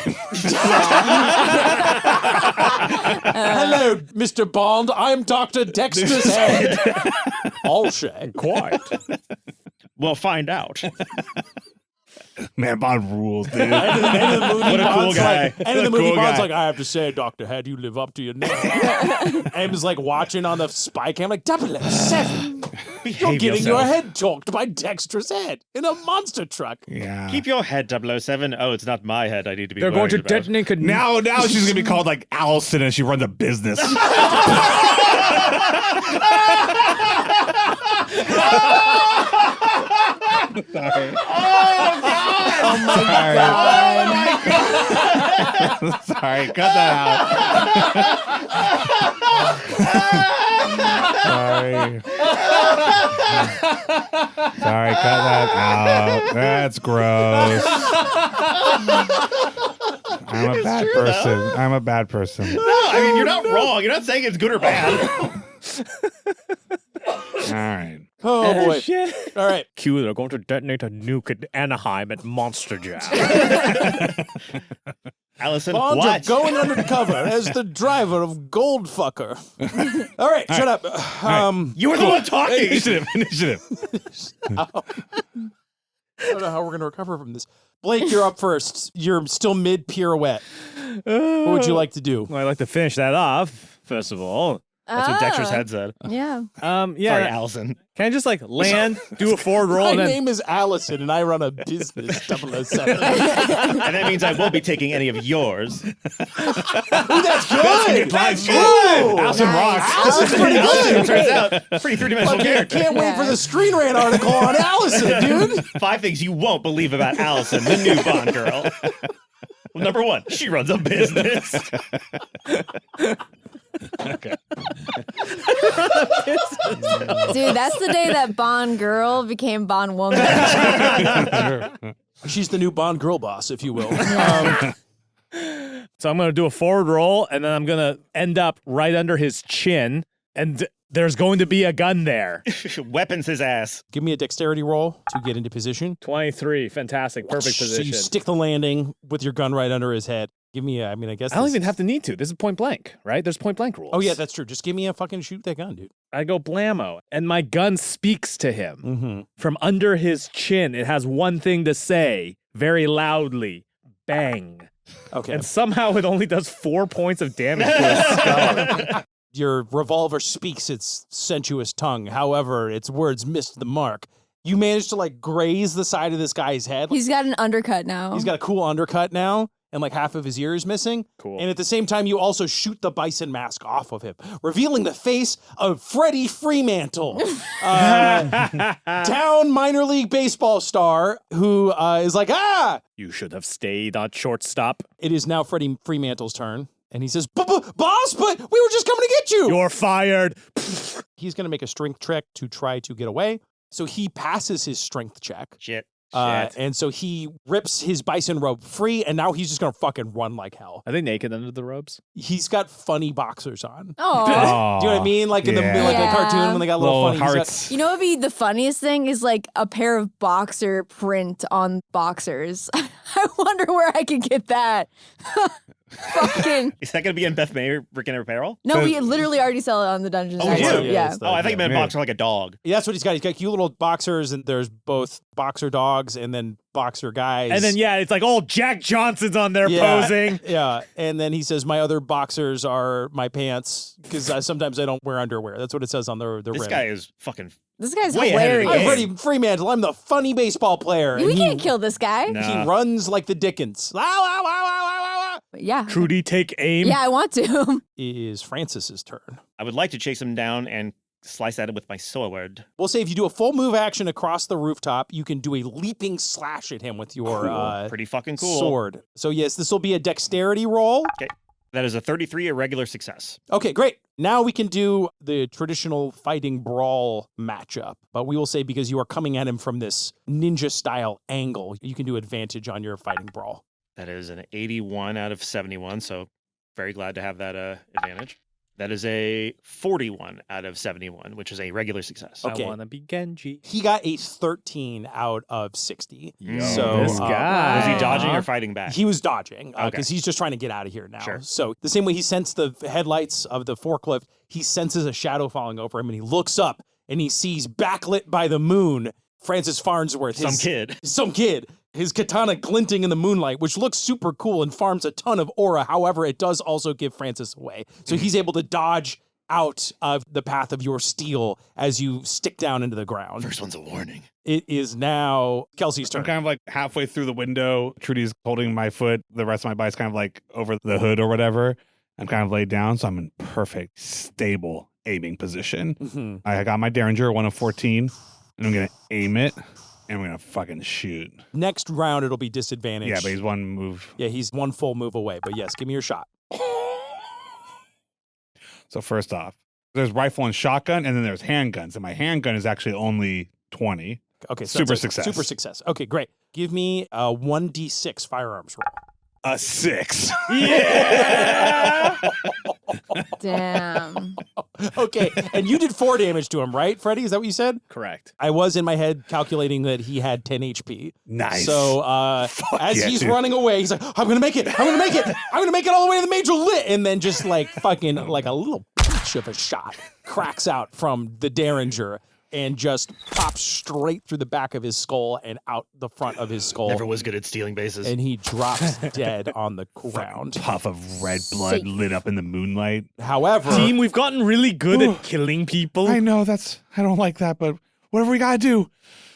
Hello, Mr. Bond. I'm Dr. Dexter's Head. All shag. Quite. We'll find out. Man, Bond rules, dude. End of the movie, What a cool Bond's guy. Like, end of the movie, Cool Bond's guy. like, I have to say, Doctor, how do you live up to your name? M's like watching on the spy cam, like 007. You're Behave getting your yourself. head talked by Dexter's Head in a monster truck. Yeah. Keep your head, 007. Oh, it's not my head I need to be They're going to worried about. detonate a Now she's gonna be called like Allison, and she runs a business. Sorry. Oh my god. Sorry, cut that out. Sorry. Sorry, cut that out. That's gross. I'm a bad person. I'm a bad person. No, I mean, you're not wrong. You're not saying it's good or bad. All right. Oh, boy. Shit. All right. Q, they're going to detonate a nuke in Anaheim at Monster Jam. Allison, Bond, you're what? going undercover as the driver of Goldfucker. All right, shut up. You were the one talking. Initiative. I don't know how we're going to recover from this. Blake, you're up first. You're still mid pirouette. What would you like to do? Well, I'd like to finish that off, first of all. That's what Dexter's head said. Yeah. Yeah. Sorry, Allison. Can I just like land, do a forward roll, My and then name is Allison, and I run a business 007. And that means I won't be taking any of yours. Ooh, that's good. That's good. Allison rocks. Allison's pretty Allison, good. turns out, pretty three-dimensional I character. can't wait for the Screen Rant article on Allison, dude. 5 things you won't believe about Allison, the new Bond girl. Well, number 1, she runs a business. Okay. Dude, that's the day that Bond girl became Bond woman. She's the new Bond girl boss, if you will. so I'm going to do a forward roll, and then I'm going to end up right under his chin, and there's going to be a gun there. Weapons his ass. Give me a dexterity roll to get into position. 23, fantastic, perfect So position. you stick the landing with your gun right under his head. Give me I guess I don't this- even have to need to. This is point blank, right? There's point blank rules. Oh, yeah, that's true. Just give me a fucking shoot that gun, dude. I go blammo, and my gun speaks to him. Mm-hmm. From under his chin, it has one thing to say very loudly: bang. Okay. And somehow it only does 4 points of damage to his skull. Your revolver speaks its sensuous tongue. However, its words missed the mark. You managed to, like, graze the side of this guy's head. He's got an undercut now. He's got a cool undercut now, and, like, half of his ear is missing. Cool. And at the same time, you also shoot the bison mask off of him, revealing the face of Freddie Fremantle, down minor league baseball star who is like, ah! You should have stayed on shortstop. It is now Freddie Fremantle's turn. And he says, boss, but we were just coming to get you. You're fired. He's going to make a strength check to try to get away. So he passes his strength check. Shit. And so he rips his bison robe free, and now he's just going to fucking run like hell. Are they naked under the robes? He's got funny boxers on. Oh. Do you know what I mean? Like in the like Yeah. a cartoon when they got little funny he's got- hearts. You know what would be the funniest thing is like a pair of boxer print on boxers. I wonder where I could get that. Fucking Is that going to be in Beth Mayer Brick and Apparel? no, we literally already sell it on the Dungeons. Oh, we Dice. do? Yeah. Oh, I think you meant boxer like a dog. Yeah, that's what he's got. He's got cute little boxers, and there's both boxer dogs and then boxer guys. And then, yeah, it's like, oh, Jack Johnson's on there posing. Yeah, and then he says, my other boxers are my pants, because sometimes I don't wear underwear. That's what it says on the This rim. guy is fucking This guy's way ahead of the hilarious. game. I'm Freddie Fremantle. I'm the funny baseball player. We and can't kill this guy. No. He runs like the Dickens. Wow, wow, wow, wow, wow, wow, wow. Yeah. Trudy, take aim. Yeah, I want to. It is Francis's turn. I would like to chase him down and slice at him with my sword. We'll say if you do a full move action across the rooftop, you can do a leaping slash at him with your Pretty fucking cool. sword. So yes, this will be a dexterity roll. That is a 33, a regular success. Okay, great. Now we can do the traditional fighting brawl matchup. But we will say because you are coming at him from this ninja-style angle, you can do advantage on your fighting brawl. That is an 81 out of 71, so very glad to have that advantage. That is a 41 out of 71, which is a regular success. Okay. I want to be Genji. He got a 13 out of 60. Yo, So, this guy. Was he dodging or fighting back? He was dodging because Okay. he's just trying to get out of here now. Sure. So the same way he sensed the headlights of the forklift, he senses a shadow falling over him and he looks up and he sees backlit by the moon Francis Farnsworth. Some kid. His katana glinting in the moonlight, which looks super cool and farms a ton of aura. However, it does also give Francis away. So he's able to dodge out of the path of your steel as you stick down into the ground. First one's a warning. It is now Kelsey's turn. I'm kind of like halfway through the window. Trudy's holding my foot. The rest of my body's kind of like over the hood or whatever. I'm kind of laid down, so I'm in perfect, stable aiming position. Mhm. I got my Derringer, 1 of 14, and I'm going to aim it, and I'm going to fucking shoot. Next round, it'll be disadvantage. Yeah, but he's one move. Yeah, he's one full move away. But yes, give me your shot. So first off, there's rifle and shotgun, and then there's handguns. And my handgun is actually only 20. Okay, so Super that's a success. Super success. Okay, great. Give me a 1d6 firearms roll. A 6. Damn. Okay, and you did 4 damage to him, right, Freddie? Is that what you said? Correct. I was in my head calculating that he had 10 HP. Nice. So as yeah, he's dude. running away, he's like, I'm going to make it. I'm going to make it. I'm going to make it all the way to the major lit. And then just like fucking like a little peach of a shot cracks out from the Derringer and just pops straight through the back of his skull and out the front of his skull. Never was good at stealing bases. And he drops dead on the ground. Puff of red blood Safe. lit up in the moonlight. However, Team, we've gotten really good at killing people. I know I don't like that, but whatever we got to do.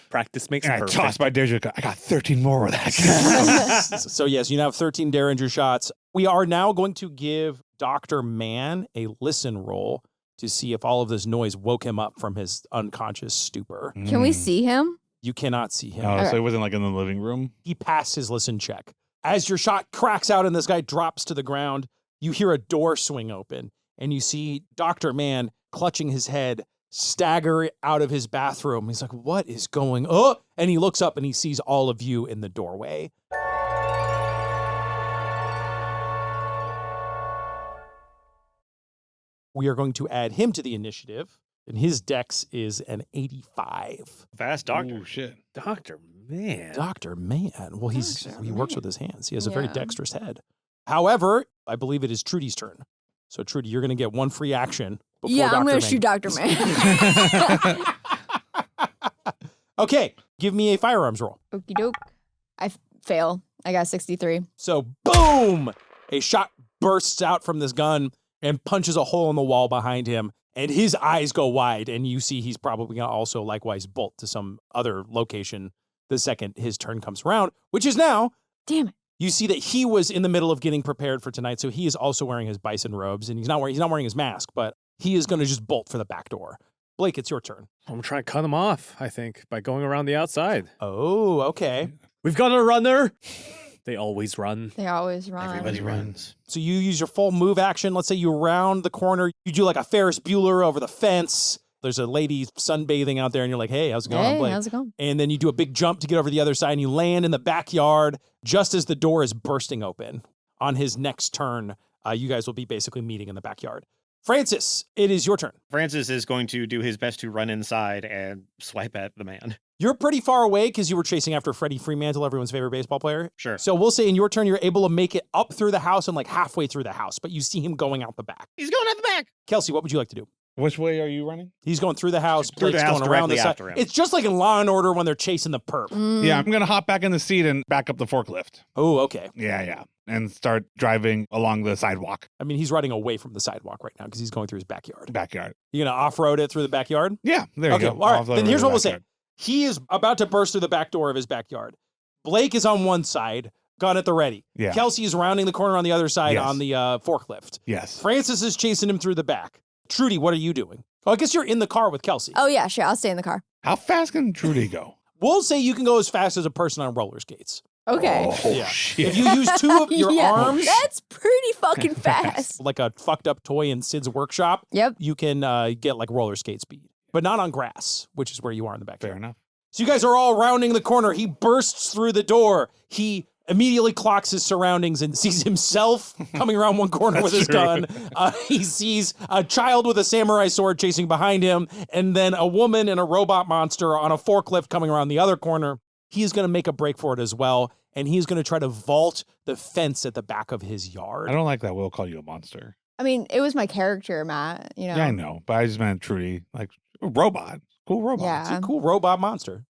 Practice makes And I perfect. tossed my Derringer. I got 13 more where that came from. so yes, you now have 13 Derringer shots. We are now going to give Dr. Mann a listen roll to see if all of this noise woke him up from his unconscious stupor. Can we see him? You cannot see him. Oh, so it wasn't like in the living room? He passed his listen check. As your shot cracks out and this guy drops to the ground, you hear a door swing open and you see Dr. Mann clutching his head, stagger out of his bathroom. He's like, what is going on? And he looks up and he sees all of you in the doorway. We are going to add him to the initiative, and his dex is an 85. Fast doctor. Oh, shit. Dr. Man. Dr. Mann. Well, he works with his hands. He has a very Yeah. dexterous head. However, I believe it is Trudy's turn. So, Trudy, you're going to get one free action before Yeah, I'm Dr. going Mann. to shoot Dr. Man. Okay, give me a firearms roll. Okie doke. I fail. I got 63. So, boom! A shot bursts out from this gun and punches a hole in the wall behind him, and his eyes go wide, and you see he's probably going to also likewise bolt to some other location the second his turn comes around, which is now. Damn it. You see that he was in the middle of getting prepared for tonight, so he is also wearing his bison robes, and he's not wearing his mask, but he is going to just bolt for the back door. Blake, it's your turn. I'm trying to cut them off, I think, by going around the outside. Oh, okay. We've got a runner. They always run. They always run. Everybody runs. So you use your full move action. Let's say you round the corner. You do like a Ferris Bueller over the fence. There's a lady sunbathing out there, and you're like, hey, how's it going? I'm Hey, Blake. how's it going? And then you do a big jump to get over the other side, and you land in the backyard just as the door is bursting open. On his next turn, you guys will be basically meeting in the backyard. Francis, it is your turn. Francis is going to do his best to run inside and swipe at the man. You're pretty far away because you were chasing after Freddie Fremantle, everyone's favorite baseball player. Sure. So we'll say in your turn, you're able to make it up through the house and like halfway through the house, but you see him going out the back. He's going out the back. Kelsey, what would you like to do? Which way are you running? He's going through the house. Through the Blake's house going around the directly side. after him. It's just like in Law and Order when they're chasing the perp. Yeah, I'm going to hop back in the seat and back up the forklift. Oh, okay. Yeah. And start driving along the sidewalk. I mean, he's running away from the sidewalk right now because he's going through his backyard. Backyard. You going to off-road it through the backyard? Yeah, there you Okay, go. all right. Offload Then it here's to what the we'll say. He is about to burst through the back door of his backyard. Blake is on one side, gun at the ready. Yeah. Kelsey is rounding the corner on the other side Yes. on the forklift. Yes. Francis is chasing him through the back. Trudy, what are you doing? Oh, I guess you're in the car with Kelsey. Oh, yeah, sure. I'll stay in the car. How fast can Trudy go? We'll say you can go as fast as a person on roller skates. Okay. Oh, Yeah. shit. If you use two of your Yeah, arms, That's pretty fucking fast. like a fucked up toy in Sid's workshop, Yep. you can get like roller skate speed, but not on grass, which is where you are in the backyard. Fair enough. So you guys are all rounding the corner. He bursts through the door. He immediately clocks his surroundings and sees himself coming around one corner with his true. gun. He sees a child with a samurai sword chasing behind him, and then a woman and a robot monster on a forklift coming around the other corner. He is going to make a break for it as well, and he's going to try to vault the fence at the back of his yard. I don't like that Will call you a monster. I mean, it was my character, Matt. You know. Yeah, I know. But I just meant Trudy. Like, a robot. Cool robot. Yeah. It's a cool robot monster.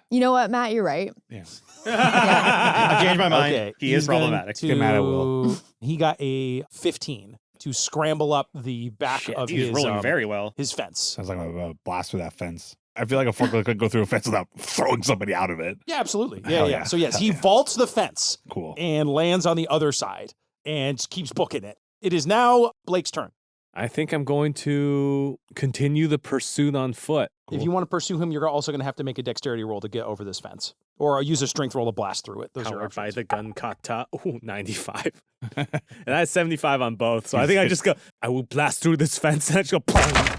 You know what, Matt? You're right. Yeah. I've changed my mind. Okay, He is he's going problematic. to- Get mad at Will. He got a 15 to scramble up the back Shit, of he's his rolling very well. his fence. Sounds like a blast through that fence. I feel like a forklift could go through a fence without throwing somebody out of it. Yeah, absolutely. Yeah, Hell yeah. yeah. So yes, Hell he yeah. vaults the fence Cool. and lands on the other side and just keeps booking it. It is now Blake's turn. I think I'm going to continue the pursuit on foot. If you want to pursue him, you're also going to have to make a dexterity roll to get over this fence, or use a strength roll to blast through it. Those are your Powered by options. the gun kata. Ooh, 95. And I had 75 on both. So I think I just go, I will blast through this fence and I just go, pong,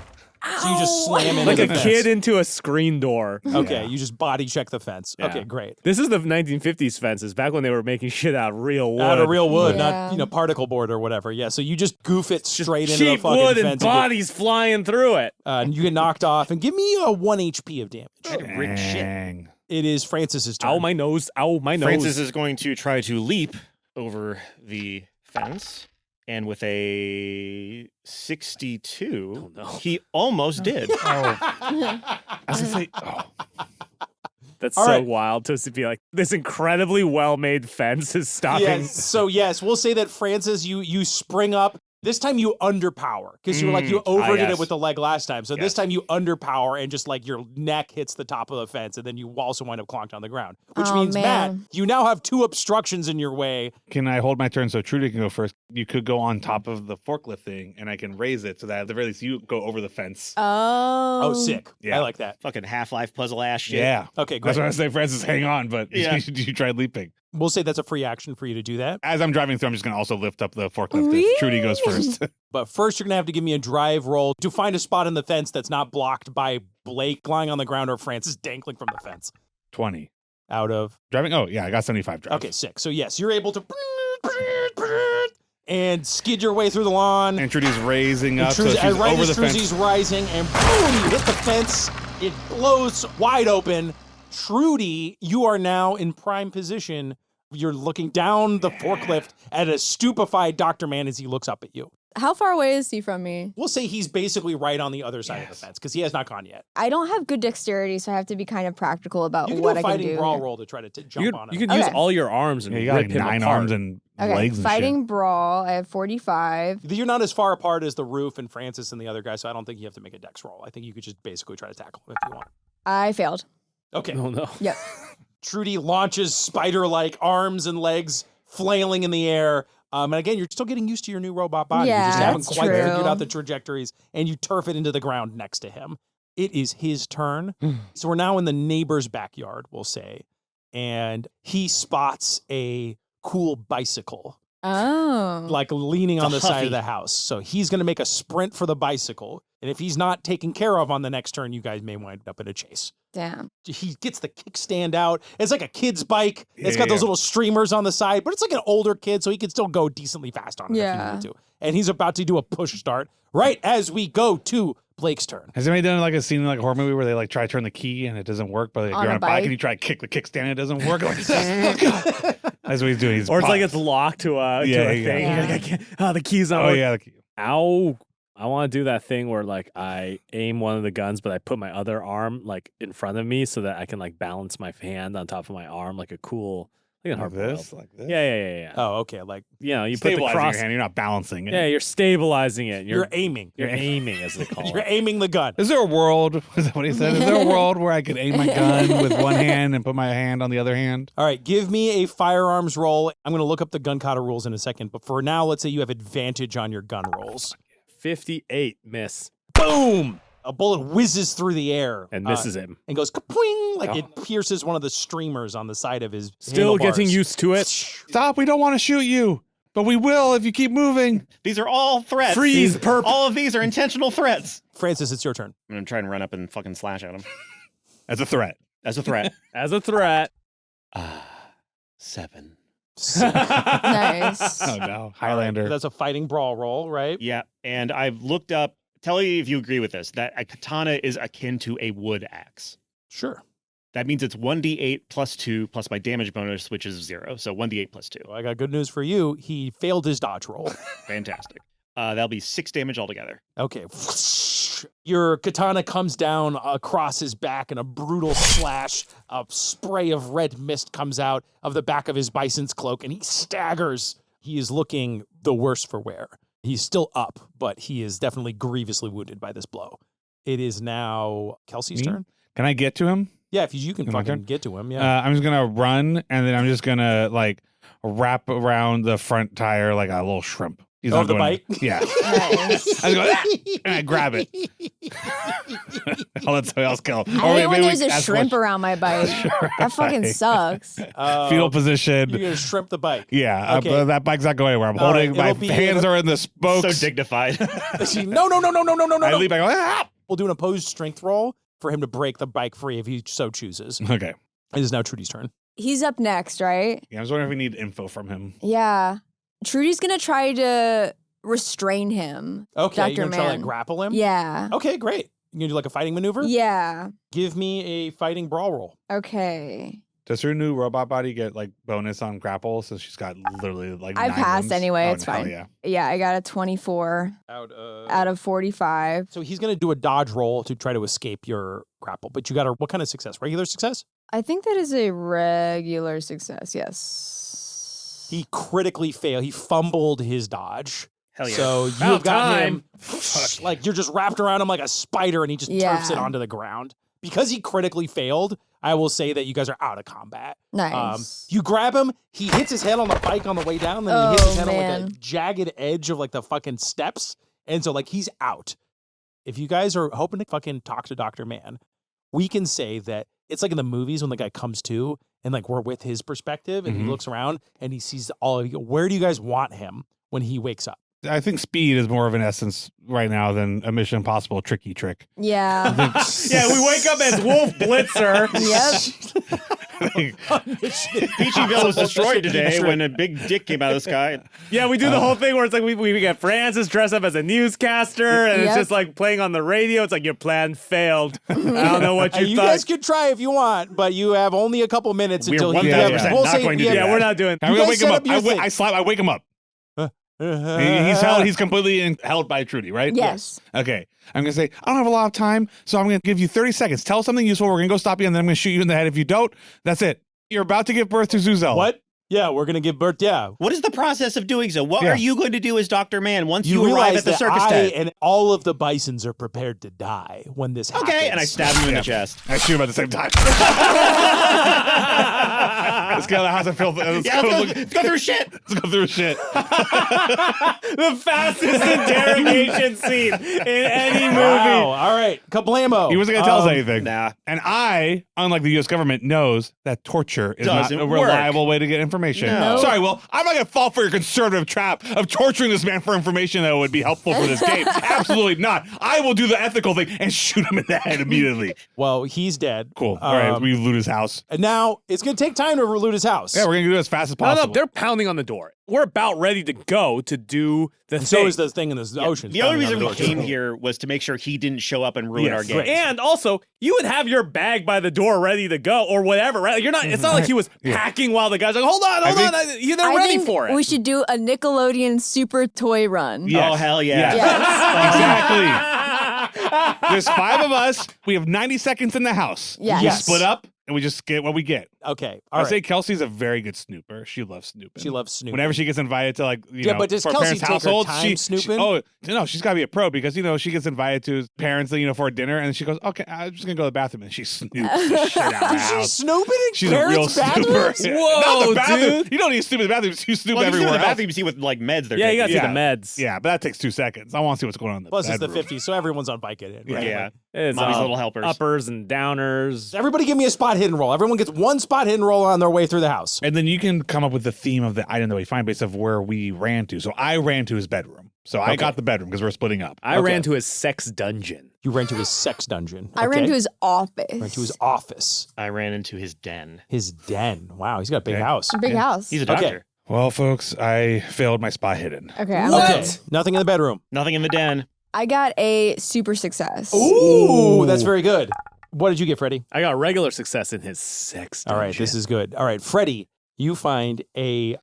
So you just slam into like the a fence. kid into a screen door. Okay, Yeah. you just body check the fence. Yeah. Okay, great. This is the 1950s fences, back when they were making shit out of real wood. Out of real wood, Yeah. not particle board or whatever. Yeah, so you just goof it straight into the cheap fucking wood fence. and bodies flying through it. And you get knocked off. And give me a 1 HP of damage. Rich shit. Dang. It is Francis's turn. Ow, my nose. Ow, my nose. Francis is going to try to leap over the fence, and with a 62, Oh, no. he almost did. Oh. I was going to say, oh. That's All so right. wild to be like, this incredibly well-made fence is stopping. Yes. So yes, we'll say that Francis, you spring up. This time you underpower because you were like you overdid it yes. with the leg last time. So this Yes. time you underpower and just like your neck hits the top of the fence, and then you also wind up clonked on the ground. Which Oh, means Matt, man. you now have 2 obstructions in your way. Can I hold my turn so Trudy can go first? You could go on top of the forklift thing, and I can raise it so that at the very least you go over the fence. Oh, sick! Yeah. I like that. Fucking Half-Life puzzle ass shit. Yeah. Okay, That's great. why I say, Francis, hang on, but Yeah. you tried leaping. We'll say that's a free action for you to do that. As I'm driving through, I'm just going to also lift up the forklift Really? if Trudy goes first. But first, you're gonna have to give me a drive roll to find a spot in the fence that's not blocked by Blake lying on the ground or Francis dangling from the fence. 20. Out of Driving? Oh, yeah, I got 75 drive. okay, 6. So yes, you're able to and skid your way through the lawn. And Trudy's raising up, so Trudy- she's right over as the fence. Trudy's rising, and boom, you hit the fence. It blows wide open. Trudy, you are now in prime position. You're looking down the forklift at a stupefied Dr. Man as he looks up at you. How far away is he from me? We'll say he's basically right on the other side of the Yes. fence because he has not gone yet. I don't have good dexterity, so I have to be kind of practical about You can what do a I can fighting do. brawl here. roll to try to jump You on could, him. you could use Okay. all your arms and Yeah, you got rip like him 9 apart. arms and Okay, legs and fighting brawl. I have 45. You're not as far apart as the roof and Francis and the other guy, so I don't think you have to make a dex roll. I think you could just basically try to tackle him if you want. I failed. Okay. Oh, no. Yep. Trudy launches spider-like arms and legs flailing in the air. And again, you're still getting used to your new robot body. You just Yeah, haven't that's quite true. figured out the trajectories, and you turf it into the ground next to him. It is his turn. So we're now in the neighbor's backyard, we'll say, and he spots a cool bicycle Oh. like leaning on the It's a side of Huffy. the house. So he's going to make a sprint for the bicycle. And if he's not taken care of on the next turn, you guys may wind up in a chase. Damn. He gets the kickstand out. It's like a kid's bike. It's got Yeah. those little streamers on the side, but it's like an older kid, so he can still go decently fast on it if Yeah. he needed to. And he's about to do a push start right as we go to Blake's turn. Has anybody done like a scene in like a horror movie where they like try to turn the key and it doesn't work, but like, On you're a on a bike bike? and you try to kick the kickstand and it doesn't work? Like, that's what he's doing. He's Or it's like paused. it's locked to a Yeah, thing. yeah. You're like, I can't, the key's not Oh working. yeah, the key. Ow. I want to do that thing where like I aim one of the guns, but I put my other arm like in front of me so that I can like balance my hand on top of my arm like a cool, like a Like hard this, like this. Yeah. Oh, okay. Like You know, you put the Stabilizing cross. your hand. You're not balancing it. Yeah, you're stabilizing it. you're aiming. You're aiming, as they call You're it. aiming the gun. Is there a world? Is that what he said? Is there a world where I could aim my gun with one hand and put my hand on the other hand? All right, give me a firearms roll. I'm going to look up the gun kata rules in a second, but for now, let's say you have advantage on your gun rolls. 58 miss Boom! A bullet whizzes through the air and misses him. and goes kapwing, like it pierces one of the streamers on the side of his Still getting handlebars. used to it. Stop! We don't want to shoot you, but we will if you keep moving. These are all threats. Freeze, perp. All of these are intentional threats. Francis, it's your turn. I'm going to try and run up and fucking slash at him As a threat. as a threat. As a threat. 7. Nice. Oh no, Highlander. That's a fighting brawl roll, right? Yeah, and I've looked up, tell me if you agree with this, that a katana is akin to a wood axe. Sure. That means it's 1d8 plus 2 plus my damage bonus, which is 0. So 1d8 plus 2. Well, I got good news for you. He failed his dodge roll. Fantastic. That'll be 6 damage altogether. Okay. Your katana comes down across his back in a brutal slash. A spray of red mist comes out of the back of his bison's cloak, and he staggers. He is looking the worse for wear. He's still up, but he is definitely grievously wounded by this blow. It is now Kelsey's Me? turn. Can I get to him? Yeah, if you can My fucking turn? get to him, yeah. I'm just gonna run, and then I'm just gonna like wrap around the front tire like a little shrimp. He's Oh, not the going- bike? Yeah. Nice. I just go, "Ah!" and I grab it. I'll let somebody else kill him. I hate when maybe there's we a ask shrimp what- around my bike. That fucking sucks. fetal position. You're going to shrimp the bike. Yeah, Okay. that bike's not going anywhere. I'm All right, holding, my it'll be- hands are in the So spokes. dignified. No. I leap, I go, ah! We'll do an opposed strength roll for him to break the bike free if he so chooses. Okay. It is now Trudy's turn. He's up next, right? Yeah, I was wondering if we need info from him. Yeah. Trudy's gonna try to restrain him. Okay, Dr. you're going to try to like, Man. grapple him? Yeah. Okay, great. You going to do like a fighting maneuver? Yeah. Give me a fighting brawl roll. Okay. Does her new robot body get like bonus on grapple since she's got literally like I 9 passed limbs? anyway, Oh, it's hell fine. Yeah. Yeah, I got a 24 out of 45. So he's going to do a dodge roll to try to escape your grapple. But you got a, what kind of success? Regular success? I think that is a regular success. Yes. He critically failed. He fumbled his dodge. Hell yeah. So you About have got time. him, like you're just wrapped around him like a spider and he just turfs it Yeah. onto the ground. Because he critically failed, I will say that you guys are out of combat. Nice. You grab him, he hits his head on the bike on the way down, then he hits his Oh, head on like a man. jagged edge of like the fucking steps. And so like he's out. If you guys are hoping to fucking talk to Dr. Man, we can say that it's like in the movies when the guy comes to and like we're with his perspective and he Mhm. looks around and he sees all of you. Where do you guys want him when he wakes up? I think speed is more of an essence right now than a Mission Impossible tricky trick. yeah. Yeah, we wake up as Wolf Blitzer. Yep. Peachyville was destroyed today when a big dick came out of the sky. Yeah, we do the whole thing where it's like we get Francis dressed up as a newscaster, and it's Yep. just like playing on the radio. It's like your plan failed. I don't know what you You thought. guys could try if you want, but you have only a couple minutes We're until he 1000% we'll not say going to do yeah, that. we're not doing. I'm You gonna guys wake him set up. up your thing. I wake him up. He's held. He's completely held by Trudy, right? Yes. Okay. I'm gonna say I don't have a lot of time, so I'm gonna give you 30 seconds. Tell us something useful. We're gonna go stop you, and then I'm gonna shoot you in the head. If you don't, that's it. You're about to give birth to Zhouzel. What? Yeah, we're gonna give birth. Yeah. What is the process of doing so? What Yeah. are you going to do as Dr. Man once you, arrive realize at the that circus I tent? and all of the bisons are prepared to die when this happens. Okay, and I stab him in Yeah. the chest. I shoot him at the same time. Let's get out of the house and fill. Let's Yeah, go let's go through shit. Let's go through shit. The fastest interrogation scene in any movie. Wow. All right. Kablamo. He wasn't gonna tell us anything. Nah. And I, unlike the U.S. government, knows that torture is not Doesn't a work. reliable way to get information. No. Sorry, Will. I'm not gonna fall for your conservative trap of torturing this man for information that would be helpful for this game. Absolutely not. I will do the ethical thing and shoot him in the head immediately. Well, he's dead. Cool. All right, we loot his house. And now Now, it's going to take time to loot his house. Yeah, we're gonna do it as fast as possible. No, they're pounding on the door. We're about ready to go to do the And thing. so is the thing in the ocean. The only reason we came here was to make sure he didn't show up and ruin Yes, our game. right. And also, you would have your bag by the door ready to go or whatever, right? You're not. It's not like he was packing while the guy's like, "Hold on, hold on." They're I ready think for it. we should do a Nickelodeon Super Toy Run. Yes. Oh, hell yeah. Yes. Exactly. There's 5 of us. We have 90 seconds in the house. Yes. We Yes. split up and we just get what we get. Okay. All I right. say Kelsey's a very good snooper. She loves snooping. She loves snooping. Whenever she gets invited to Yeah, but does for Kelsey parents' take her households, time snooping? oh no, she's got to be a pro because she gets invited to parents, for dinner, and she goes, "Okay, I'm just gonna go to the bathroom," and she snoops the shit out of the She's house. snooping in She's a real parents' bathrooms? snooper. Whoa, Not the bathroom. dude. You don't need to snoop in the bathroom. You snoop Well, if you see everywhere in the else. bathroom, you see what meds they're yeah, you taking. gotta see the meds. Yeah, but that takes 2 seconds. I want to see what's going on in the Plus, it's the bedroom. 50s, so everyone's on Vicodin. Right? Yeah. It's Mommy's little helpers. uppers and downers. Everybody give me a spot hidden roll. Everyone gets one spot hidden roll on their way through the house. And then you can come up with the theme of the item that we find based off where we ran to. So I ran to his bedroom. So I got the bedroom because we're splitting up. I ran to his sex dungeon. You ran to his sex dungeon. I ran Okay. to his office. Ran to his office. I ran into his den. His den. Wow, he's got a big Okay. house. Big house. He's a doctor. Well, folks, I failed my spot hidden. Okay, I'm Okay. Nothing in the bedroom. Nothing in the den. I got a super success. Ooh, that's very good. What did you get, Freddie? I got regular success in his sex dungeon. All right, this is good. All right, Freddie, you find a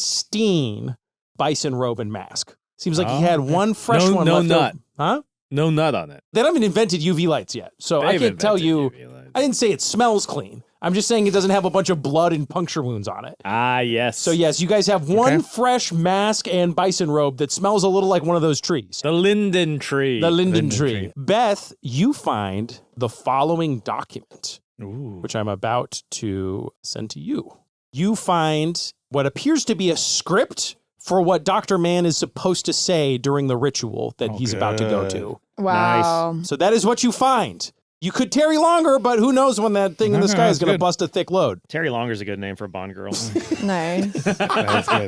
pristine bison robe and mask. Seems like he had one fresh No- one no left. nut. Huh? No nut on it. They haven't invented UV lights yet, so I They've can't tell you. invented UV lights. I didn't say it smells clean. I'm just saying it doesn't have a bunch of blood and puncture wounds on it. Ah, yes. So yes, you guys have one fresh mask and bison robe that smells a little like one of those trees. The linden tree. The linden Linden tree. tree. Beth, you find the following document, Ooh. which I'm about to send to you. You find what appears to be a script for what Dr. Mann is supposed to say during the ritual that he's about to go good. to. Wow. So that is what you find. You could tarry longer, but who knows when that thing in the Okay, sky is that's going to good. bust a thick load. Terry Longer's a good name for a Bond girl. Nice. That's good.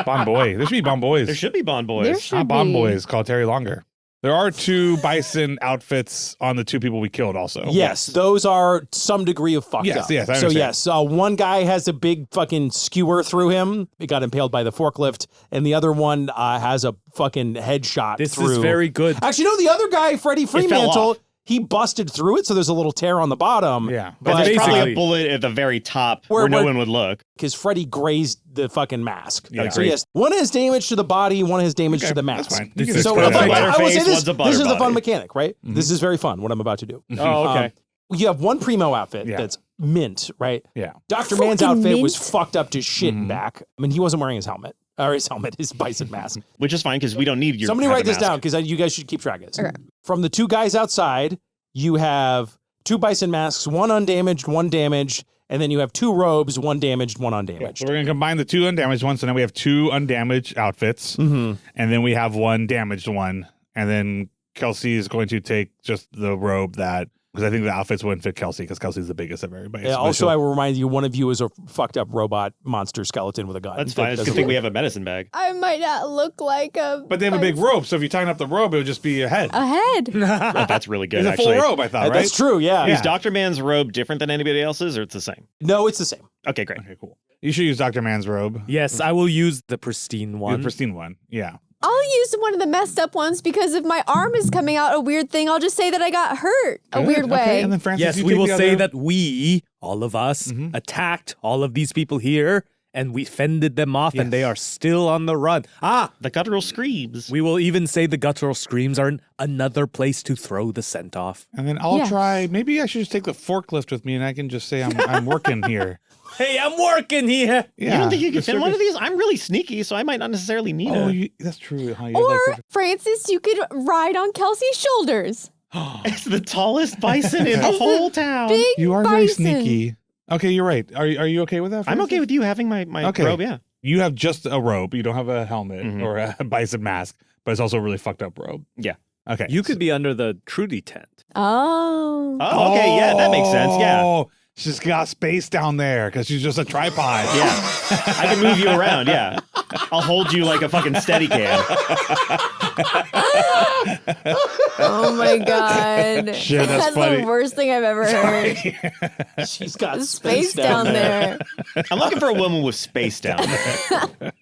Bon Boy. There should be Bon Boys. There should be Bond boys. There should Not Bon be. Boys called Terry Longer. There are 2 bison outfits on the 2 people we killed also. Yes, those are some degree of fucked Yes, up. yes, I so understand. yes, one guy has a big fucking skewer through him. It got impaled by the forklift, and the other one has a fucking headshot This through. is very good. Actually, no, the other guy, Freddie fell Fremantle, off. he busted through it, so there's a little tear on the bottom. Yeah. But But there's probably basically- a bullet at the very top Where- where no where- one would look. because Freddie grazed the fucking mask. Yeah. So yes, one has damage to the body, one has damage to the mask. That's fine. You can is So explain one's that. a I will say Leatherface, this, one's a this is the fun body. mechanic, right? This is very fun, what I'm about to do. Oh, okay. You have one primo outfit Yeah. that's mint, right? Yeah. Dr. Mann's Fucking outfit was mint. fucked up to shit and back. I mean, he wasn't wearing his helmet. Or his bison mask. Which is fine because we don't need your Somebody have write a this mask. down because you guys should keep track of this. Okay. From the 2 guys outside, you have 2 bison masks, 1 undamaged, 1 damaged, and then you have 2 robes, 1 damaged, 1 Yeah, undamaged. so we're going to combine the 2 undamaged ones. So now we have 2 undamaged outfits. Mm-hmm. And then we have 1 damaged one. And then Kelsey is going to take just the robe that, because I think the outfits wouldn't fit Kelsey because Kelsey's the biggest of everybody. Yeah, So also, she'll- I will remind you, one of you is a fucked up robot monster skeleton with a gun. That's That fine. It's a doesn't good thing work. we have a medicine bag. I might not look like a. But they have a big rope. So if you tighten up the robe, it would just be a head. A head. Oh, that's really good, It's a full actually. robe, I thought, right? That's true, yeah. Is Dr. Man's robe different than anybody else's, or it's the same? No, it's the same. Okay, great. Okay, cool. You should use Dr. Man's robe. Yes, I will use the pristine The one. pristine one. Yeah. I'll use one of the messed up ones because if my arm is coming out a weird thing, I'll just say that I got hurt a Good. weird Okay, way. And then Francis, Yes, you we take will the say other- that we, all of us, attacked all of these people here and we fended them off and they Yes. are still on the run. Ah, The Gutteral Screams. we will even say the guttural screams are another place to throw the scent off. And then I'll Yeah. try. Maybe I should just take the forklift with me, and I can just say I'm working here. Hey, I'm working here. Yeah. You don't think you the could fit one of circus- these? I'm really sneaky, so I might not necessarily need Oh, it. that's true. Huh? You Or, have, like, Francis, you could ride on Kelsey's shoulders. It's the tallest bison in the whole town. Big you are very bison. sneaky. Okay, you're right. Are you okay with that? I'm Francis? okay with you having my Okay. robe, yeah. You have just a robe. You don't have a helmet Mhm. or a bison mask, but it's also a really fucked up robe. Yeah. Okay. You could be under the Trudy tent. Oh. Oh, okay, yeah, that makes sense, yeah. Oh, she's got space down there because she's just a tripod. Yeah. I can move you around, yeah. I'll hold you like a fucking Steadicam. Oh my god. Shit, that's funny. the worst thing I've ever heard. She's got Space down there. I'm looking for a woman with space down there.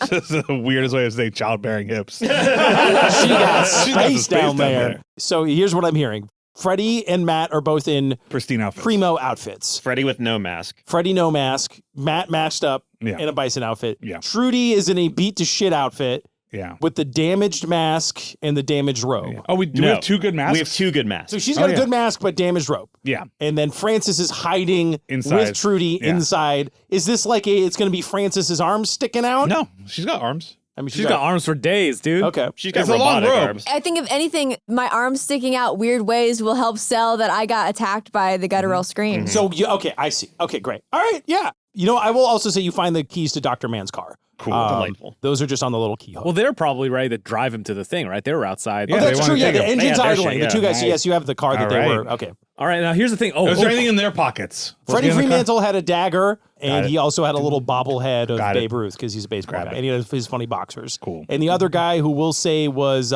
This is the weirdest way of saying childbearing hips. She got space down down there. there. So here's what I'm hearing. Freddie and Matt are both in Pristine outfits. primo outfits. Freddie with no mask. Freddie no mask. Matt masked up Yeah. in a bison outfit. Yeah. Trudy is in a beat to shit outfit Yeah. with the damaged mask and the damaged robe. Oh, we No. have two good masks? We have two good masks. So she's got Oh, a yeah. good mask but damaged robe. Yeah. And then Francis is hiding Inside. with Trudy Yeah. inside. Is this like it's going to be Francis's arms sticking out? No, she's got arms. I mean, She's got arms for days, dude. Okay. She's got It's a long robotic robe. arms. I think if anything, my arms sticking out weird ways will help sell that I got attacked by the guttural screams. So, okay, I see. Okay, great. All right, yeah. You know, I will also say you find the keys to Dr. Man's car. Cool. Delightful. Those are just on the little key hook. Well, they're probably ready to drive him to the thing, right? They were outside. Yeah, Oh, they that's wanna true. Yeah, take the him. engine's They had their idling. shit, The two yeah. guys. Yes, you have the car that All they right. were. Okay. All right, now here's the thing. Is there anything in their pockets? Freddie Let's get in the car. Fremantle had a dagger, and Got he it. also had a little bobblehead of Got it. Babe Ruth because he's a baseball Grab guy, it. and he had his funny boxers. Cool. And the other guy who we'll say was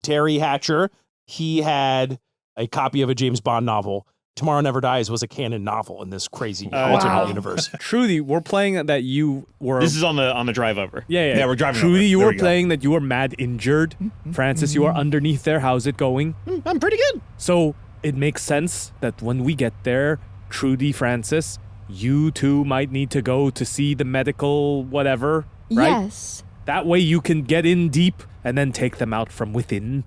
Terry Hatcher, he had a copy of a James Bond novel. Tomorrow Never Dies was a canon novel in this crazy alternate Wow. universe. Trudy, we're playing that you were. This is on the drive over. yeah. Yeah, we're driving Trudy, over. you There were we go. playing that you were mad injured. Francis, you are underneath there. How's it going? I'm pretty good. So it makes sense that when we get there, Trudy, Francis, you two might need to go to see the medical whatever, right? Yes. That way you can get in deep and then take them out from within,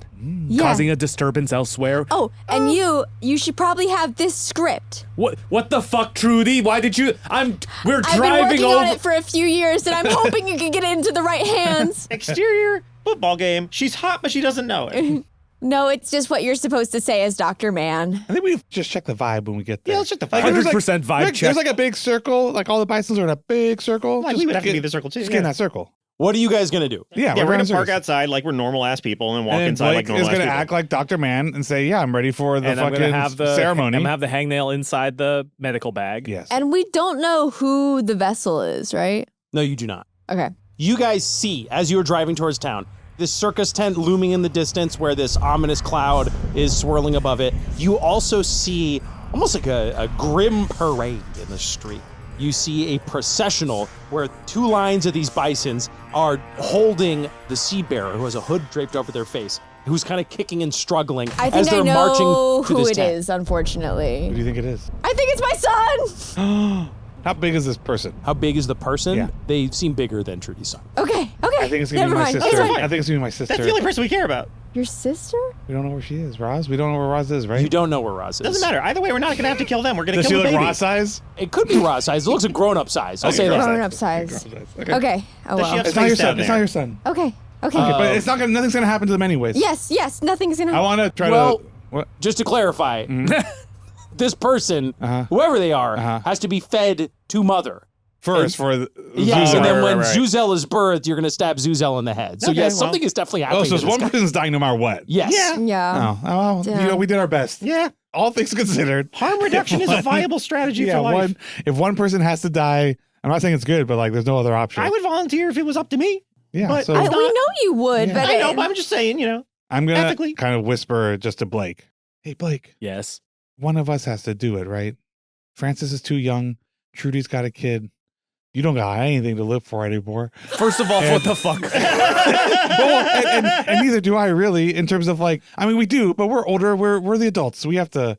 Yeah. causing a disturbance elsewhere. Oh, and you should probably have this script. What the fuck, Trudy? Why did you? We're I've been driving working over. on it for a few years, and I'm hoping you can get it into the right hands. Exterior football game. She's hot, but she doesn't know it. No, it's just what you're supposed to say as Dr. Man. I think we just check the vibe when we get there. Yeah, let's check the Like, vibe. there's 100% vibe like, check. There's like a big circle. Like all the bisons are in a big circle. Like, Just we would have to get- be the circle too. Just Yeah, get in that circle. What are you guys going to do? Yeah, we're going gonna park outside like we're normal ass people and then walk And then inside Blake like normal is ass going to people. act like Dr. Man and say, yeah, I'm ready for the and I'm fucking gonna have the ceremony. I'm gonna have the hangnail inside the medical bag. Yes. And we don't know who the vessel is, right? No, you do not. Okay. You guys see, as you're driving towards town, this circus tent looming in the distance where this ominous cloud is swirling above it. You also see almost like a grim parade in the street. You see a processional where two lines of these bisons are holding the sea bearer who has a hood draped over their face, who's kind of kicking and struggling I as think they're I know marching to who this it tent. is, unfortunately. Who do you think it is? I think it's my son! How big is this person? How big is the person? Yeah. They seem bigger than Trudy's son. Okay, okay. I think it's going to Never be my mind. sister. It's fine. I think it's going to be my sister. That's the only person we care about. Your sister? We don't know where she is. Roz? We don't know where Roz is, right? You don't know where Roz is. Doesn't matter. Either way, we're not gonna have to kill them. We're gonna Does she kill the look baby. Roz size? It could be Roz size. It looks a grown-up size. I'll say that. Grown up size. Okay. Okay. Oh, Does she well. have It's not your space down son. It's there? not your son. Okay. Okay. Okay, but it's not gonna. Nothing's gonna happen to them anyways. yes, yes. Nothing's gonna I want to try Well- to. What? Just to clarify, this person, whoever they are, has to be fed to mother. First for the, Yes, Zhouzel. and then Right, when right, right. Zhouzel is birthed, you're going to stab Zhouzel in the head. So Okay, yes, well. something is definitely Oh, happening. so to one this guy. person's dying no matter what. Yes. Yeah. Yeah. Oh, well, Yeah. you know, we did our best. Yeah. All things considered. Harm reduction is a viable strategy Yeah, for life. if one person has to die, I'm not saying it's good, but like, there's no other option. I would volunteer if it was up to me. Yeah, but so We not- know you would, Yeah. but I know, but I'm just saying, you know. I'm gonna ethically- kind of whisper just to Blake. Hey, Blake, Yes. one of us has to do it, right? Francis is too young. Trudy's got a kid. You don't got anything to live for anymore. First of all, what the fuck? Well, and neither do I really. In terms of like, I mean, we do, but we're older. We're the adults. We have to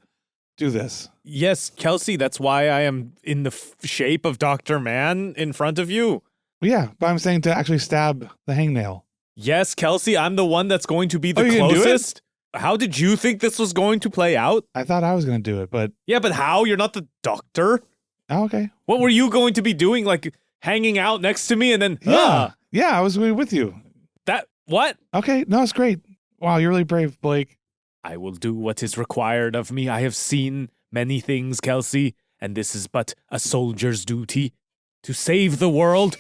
do this. Yes, Kelsey, that's why I am in the shape of Dr. Man in front of you. Well, yeah, but I'm saying to actually stab the hangnail. Yes, Kelsey, I'm the one that's going to be the Oh, you can do it? closest. How did you think this was going to play out? I thought I was gonna do it, but Yeah, but how? You're not the doctor. oh, okay. What were you going to be doing? Like hanging out next to me and then Yeah, I was with you. that what? Okay, no, it's great. Wow, you're really brave, Blake. I will do what is required of me. I have seen many things, Kelsey, and this is but a soldier's duty to save the world,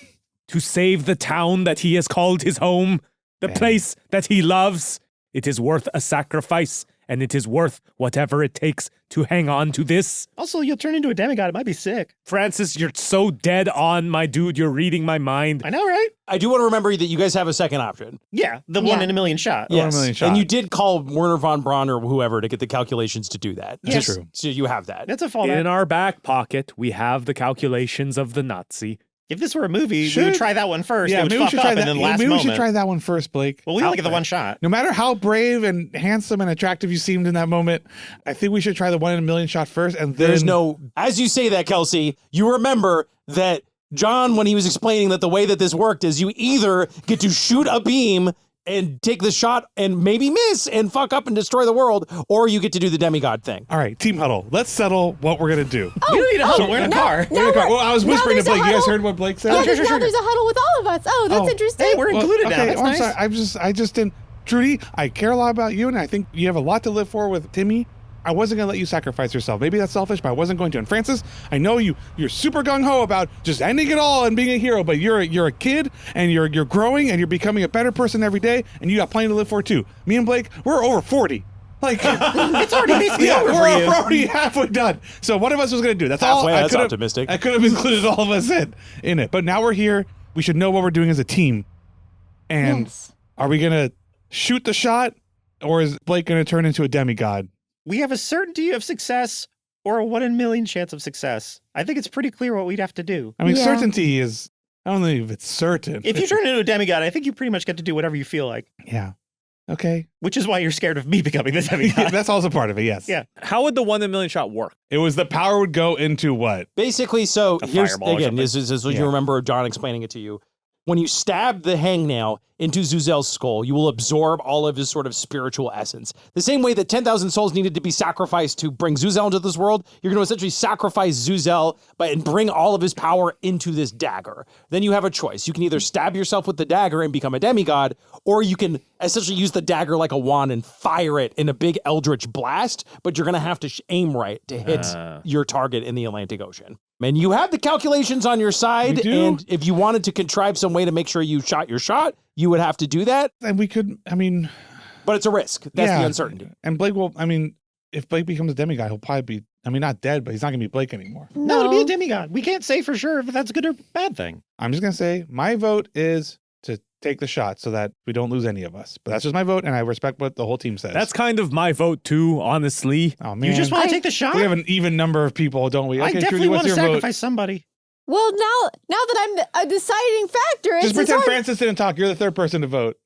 to save the town that he has called his home, the Damn. place that he loves. It is worth a sacrifice, and it is worth whatever it takes to hang on to this. Also, you'll turn into a demigod. It might be sick. Francis, you're so dead on, my dude. You're reading my mind. I know, right? I do want to remember that you guys have a second option. Yeah, the one in a million shot. One in a million shot. And you did call Werner von Braun or whoever to get the calculations to do that. Yes. True. So you have that. That's a fallback. In our back pocket, we have the calculations of the Nazi. If this were a movie, we would try that one first. Yeah, it would maybe we fuck should up, try that. and then last Maybe we moment. should try that one first, Blake. Well, we only get the one shot. No matter how brave and handsome and attractive you seemed in that moment, I think we should try the one in a million shot first, and then There's no, as you say that, Kelsey, you remember that John, when he was explaining that the way that this worked is you either get to shoot a beam and take the shot and maybe miss and fuck up and destroy the world, or you get to do the demigod thing. All right, team huddle. Let's settle what we're gonna do. We don't need a huddle. We're in a car. We're in a car. Well, I was whispering to there's a Blake. You guys huddle. heard what Blake said? Yeah, now there's a huddle with all of us. Oh, that's Oh. interesting. Hey, we're Well, included now. okay, That's I'm nice. sorry. I just didn't. Trudy, I care a lot about you, and I think you have a lot to live for with Timmy. I wasn't gonna let you sacrifice yourself. Maybe that's selfish, but I wasn't going to. And Francis, I know you're super gung ho about just ending it all and being a hero, but you're a kid and you're growing and you're becoming a better person every day, and you got plenty to live for too. Me and Blake, we're over 40. Like It's already basically over for we're you. already halfway done. So one of us was gonna do. That's all. Halfway, I that's could've- optimistic. I could have included all of us in it, but now we're here. We should know what we're doing as a team. And Yes. are we gonna shoot the shot, or is Blake gonna turn into a demigod? We have a certainty of success or a 1 in a million chance of success. I think it's pretty clear what we'd have to do. I mean, Yeah. certainty is. I don't know if it's certain. If you turn into a demigod, I think you pretty much get to do whatever you feel like, yeah. Okay. which is why you're scared of me becoming the demigod. That's also part of it. Yes. Yeah. How would the 1 in a million shot work? It was the power would go into what? Basically, so A here's fireball or again, something. this is what Yeah. you remember John explaining it to you. When you stab the hangnail into Zhouzel's skull, you will absorb all of his sort of spiritual essence. The same way that 10,000 souls needed to be sacrificed to bring Zhouzel into this world, you're going to essentially sacrifice Zhouzel and bring all of his power into this dagger. Then you have a choice. You can either stab yourself with the dagger and become a demigod, or you can essentially use the dagger like a wand and fire it in a big eldritch blast, but you're going to have to aim right to hit your target in the Atlantic Ocean. And you have the calculations on your side, We do. and if you wanted to contrive some way to make sure you shot your shot, you would have to do that, And we could. I mean, but it's a risk. That's yeah. the uncertainty. And Blake will. I mean, if Blake becomes a demigod, he'll probably be. I mean, not dead, but he's not gonna be Blake anymore. No, it'll be a demigod. We can't say for sure if that's a good or bad thing. I'm just gonna say my vote is to take the shot so that we don't lose any of us. But that's just my vote, and I respect what the whole team says. That's kind of my vote too, honestly. Oh man, You just want I- to take the shot? we have an even number of people, don't we? I Okay, definitely Trudy, want what's to your vote? sacrifice somebody. Well, now that I'm a deciding factor, Just it's pretend hard. Francis didn't talk. You're the third person to vote.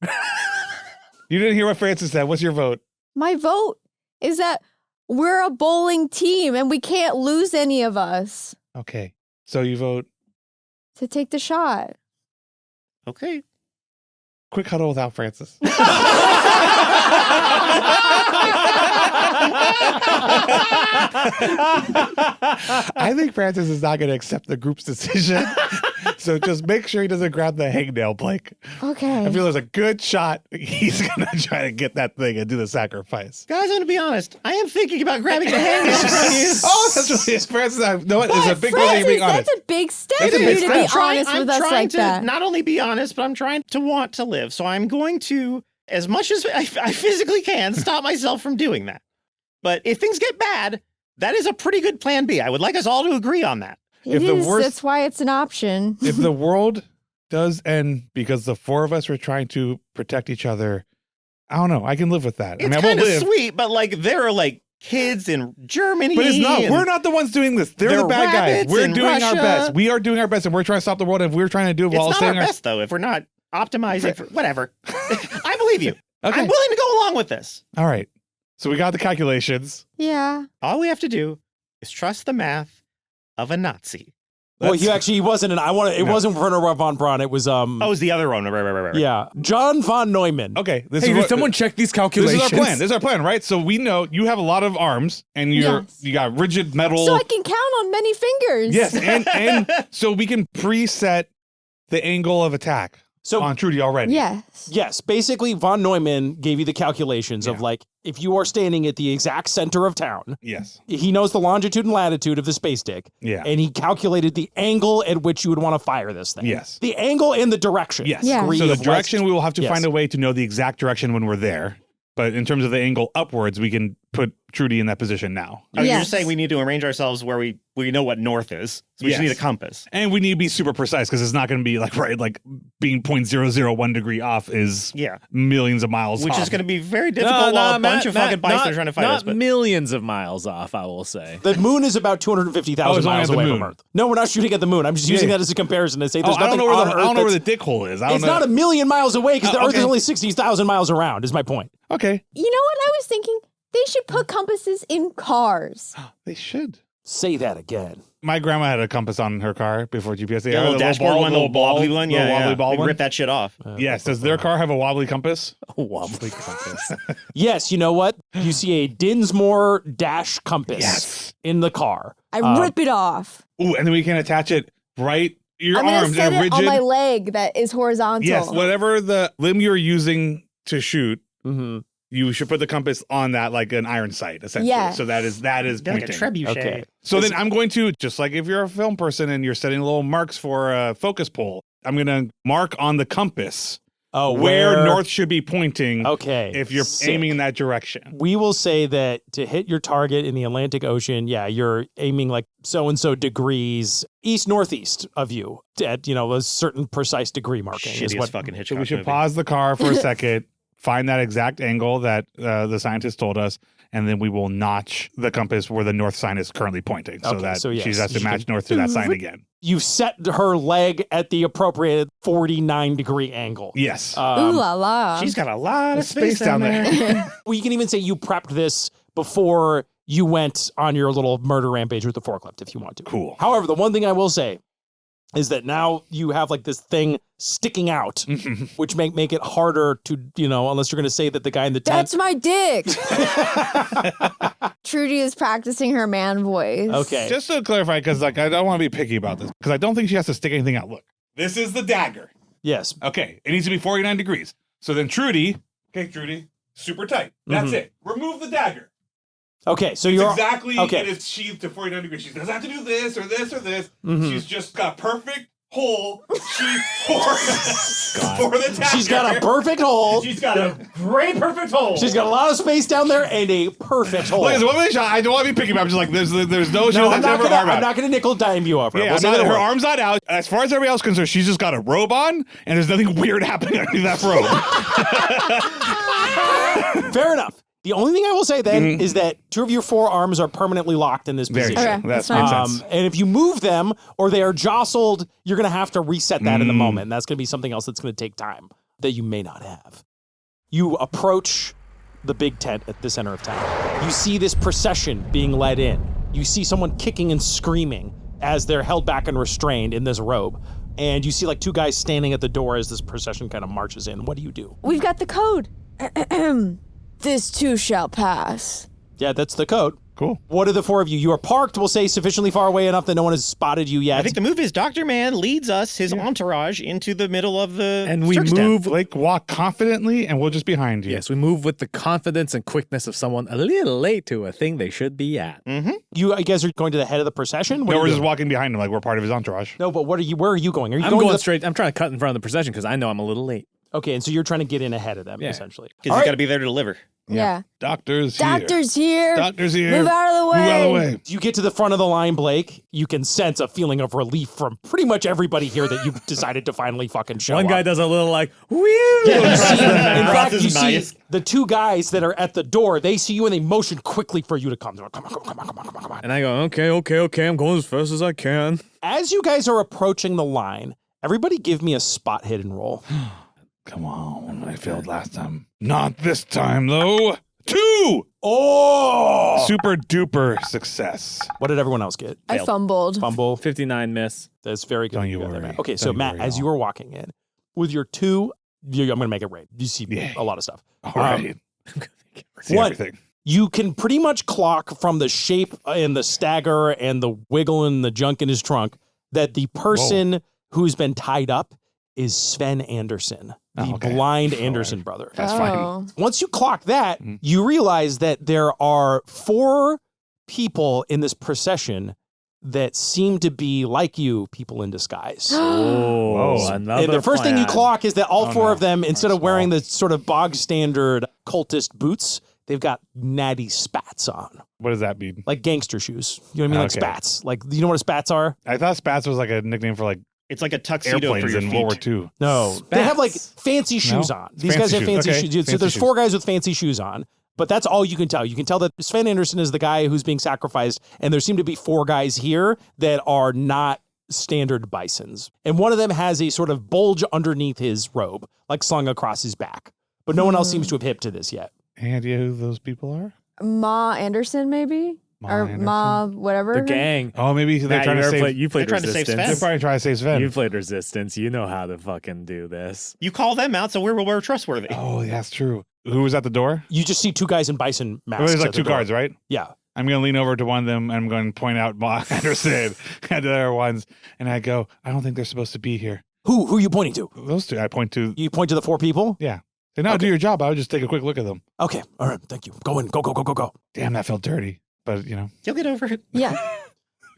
You didn't hear what Francis said. What's your vote? My vote is that we're a bowling team and we can't lose any of us Okay, so you vote to take the shot. Okay. quick huddle without Francis. I think Francis is not going to accept the group's decision. So just make sure he doesn't grab the hangnail, Blake. Okay. I feel there's a good shot he's going to try to get that thing and do the sacrifice. Guys, I'm going to be honest. I am thinking about grabbing the hangnail from you. Oh, that's really Francis. No, it's a big Francis, thing being honest. that's a big step That's for a big you to step. be honest with us trying like to that. not only be honest, but I'm trying to want to live. So I'm going to, as much as I physically can, stop myself from doing that. But if things get bad, that is a pretty good plan B. I would like us all to agree on that. If It the is. worst- That's why it's an option. If the world does end because the four of us were trying to protect each other, I don't know. I can live with that. It's I mean, I won't kind of live. sweet, but like there are like kids in Germany. But it's not. and We're not the ones doing this. They're there the are bad guys. rabbits We're in doing our Russia. best. We are doing our best, and we're trying to stop the world. And we're trying to do it It's while not staying our best though. If we're not optimizing for whatever, I believe you. Okay. I'm willing to go along with this. All right. So we got the calculations. Yeah. All we have to do is trust the math of a Nazi. Well, That's- he wasn't, and it No. wasn't Werner von Braun. It was Oh, it's the other one. Right. yeah, John von Neumann. Okay. This Hey, is did what, someone check these This calculations? is our plan. This is our plan, right? So we know you have a lot of arms, and you Yes. got rigid metal. So I can count on many fingers. Yes, and so we can preset the angle of attack So on Trudy already. Yes. yes, basically von Neumann gave you the calculations of Yeah. like if you are standing at the exact center of town, Yes. he knows the longitude and latitude of the space dick. Yeah. And he calculated the angle at which you would want to fire this thing. Yes. The angle and the direction. Yes. Yeah. Degree So the of direction west. we will have to Yes. find a way to know the exact direction when we're there. But in terms of the angle upwards, we can put Trudy in that position now. You're Yes. just saying we need to arrange ourselves where we know what north is. So we just Yes. need a compass. And we need to be super precise because it's not going to be like, right, like being 0.001 degree off is Yeah. millions of miles Which off. is going to be very difficult while a bunch of fucking bison are trying to fight us. Not But millions of miles off, I will say. The moon is about Oh, 250,000 it's only miles at the away moon. from Earth. No, we're not shooting at the moon. I'm just using Yeah. that as a comparison to say there's I don't nothing know on where Earth. I don't know where the that's- dickhole is. It's not a million miles away because the Oh, Earth is okay. only 60,000 miles around, is my point. Okay. You know what I was thinking? They should put compasses in cars. They should. Say that again. My grandma had a compass on her car before GPS. yeah, little dashboard one, little wobbly one. Yeah, wobbly yeah. ball We one. rip that shit off. Yes. Does their car have a wobbly compass? A wobbly compass. Yes, you know what? You see a Dinsmore dash compass Yes. in the car. I rip it off. Ooh, and then we can attach it right. Your I'm gonna arms set are it rigid. on my leg that is horizontal. Yes, whatever the limb you're using to shoot, Mm-hmm. you should put the compass on that like an iron sight, essentially. Yeah. So that is Like a pointing. trebuchet. Okay. So then I'm going to, just like if you're a film person and you're setting little marks for a focus pole, I'm going to mark on the compass Oh, where north should be pointing Okay. if you're sick. aiming in that direction. We will say that to hit your target in the Atlantic Ocean, yeah, you're aiming like so-and-so degrees east-northeast of you at, a certain precise degree marking. is Shittiest what, fucking So Hitchcock we should movie. pause the car for a second, find that exact angle that the scientist told us, and then we will notch the compass where the north sign is currently pointing so Okay, that so yes, she has to you match can- north to that sign again. You've set her leg at the appropriate 49-degree angle. Yes. Ooh la la. She's got a lot of There's space down there. Well, you can even say you prepped this before you went on your little murder rampage with the forklift if you want to. Cool. However, the one thing I will say is that now you have like this thing sticking out, which make it harder to, unless you're going to say that the guy in the tent. That's my dick. Trudy is practicing her man voice. Okay. Just to clarify, because I don't want to be picky about this, because I don't think she has to stick anything out. Look, this is the dagger. Yes. Okay, it needs to be 49 degrees. So then Trudy, super tight. That's it. Remove the dagger. Okay. So It's you're exactly okay. it is sheathed to 49 degrees. She doesn't have to do this or this or this. She's just got a perfect hole sheathed for the dagger. She's got a perfect hole. She's got a great perfect hole. She's got a lot of space down there and a perfect hole. Like, I don't want to be picky, but I'm just like, there's no. She No, doesn't have to have her arm out. I'm not gonna nickel dime you over. Yeah, We'll say her that word. arm's not out. As far as everybody else is concerned, she's just got a robe on, and there's nothing weird happening underneath that robe. Fair enough. The only thing I will say then is that 2 of your 4 arms are permanently locked in this Very position. true. Okay, That that's makes fine. sense. And if you move them or they are jostled, you're going to have to reset that in the moment. And that's going to be something else that's going to take time that you may not have. You approach the big tent at the center of town. You see this procession being led in. You see someone kicking and screaming as they're held back and restrained in this robe. And you see like 2 guys standing at the door as this procession kind of marches in. What do you do? We've got the code. This too shall pass. Yeah, that's the code. Cool. What are the 4 of you? You are parked, we'll say, sufficiently far away enough that no one has spotted you yet. I think the move is Dr. Man leads us, his entourage, into the middle of the And we circus tent. move. Blake, walk confidently, and we'll just behind you. Yes, we move with the confidence and quickness of someone a little late to a thing they should be at. You guys are going to the head of the procession? What No, are we're you just doing? walking behind him like we're part of his entourage. No, but where are you going? Are you I'm going going to straight. I'm trying to cut in front of the procession because I know I'm a little late. Okay, and so you're trying to get in ahead of them, Yeah. essentially. Because All he's right. got to be there to deliver. Yeah. Doctor's here. Doctor's here. Doctor's here. Move out of the way. Move out of the way. You get to the front of the line, Blake. You can sense a feeling of relief from pretty much everybody here that you've decided to finally fucking show One up. guy does a little like, whew. Yeah, you see, in Cross fact, is you see nice. the 2 guys that are at the door. They see you and they motion quickly for you to come. They're like, come on. And I go, okay, I'm going as fast as I can. As you guys are approaching the line, everybody give me a spot hidden roll. Come on, I failed last time. Not this time, though. 2! Oh! Super duper success. What did everyone else get? I fumbled. Fumble. 59 miss. That's very good. Don't you got there, worry. Matt. Okay, so Don't you Matt, worry, as you y'all. were walking in with your 2, I'm going to make it rain. You see Yeah. a lot of stuff. All right. See One, everything. you can pretty much clock from the shape and the stagger and the wiggle and the junk in his trunk that the person who's been tied up is Sven Anderson, the Oh, okay. blind All Anderson right. brother. That's fine. Oh. Once you clock that, Mhm. you realize that there are 4 people in this procession that seem to be like you, people in disguise. Oh, Whoa. another And the first thing you plan. clock is that all Oh, 4 no. of them, instead of Small. wearing the sort of bog standard cultist boots. They've got natty spats on, What does that mean? like gangster shoes. You know what I mean? Like Okay. spats. Like, you know what spats are? I thought spats was like a nickname for like It's like a tuxedo for airplanes your in feet. World War II. No. They have like Spats. fancy shoes No? on. These guys Fancy have fancy shoes. Okay. shoes. So Fancy there's shoes. 4 guys with fancy shoes on. But that's all you can tell. You can tell that Sven Anderson is the guy who's being sacrificed, and there seem to be 4 guys here that are not standard bisons. And one of them has a sort of bulge underneath his robe, like slung across his back. But no one else seems to have hip to this yet. Any idea who those people are? Ma Anderson, maybe? Ma or Anderson? Ma, whatever. The gang. Oh, maybe they're Matt, trying you to ever save. played, you played They're trying to save Resistance. They're probably trying to save Sven. You played Resistance. You know how to fucking do this. You call them out, so we're trustworthy. Oh, that's true. Who was at the door? You just see 2 guys in bison masks. Oh, there's at like the 2 door. guards, right? Yeah. I'm going to lean over to one of them and I'm going to point out Ma Anderson and the other ones. And I go, I don't think they're supposed to be here. Who are you pointing to? Those 2. I point to, You point to the 4 people? yeah. Say, no, do your job. I would just take a quick look at them. Okay. All right. Thank you. Go in. Go. Damn, that felt dirty. But, you know, You'll get over it. Yeah.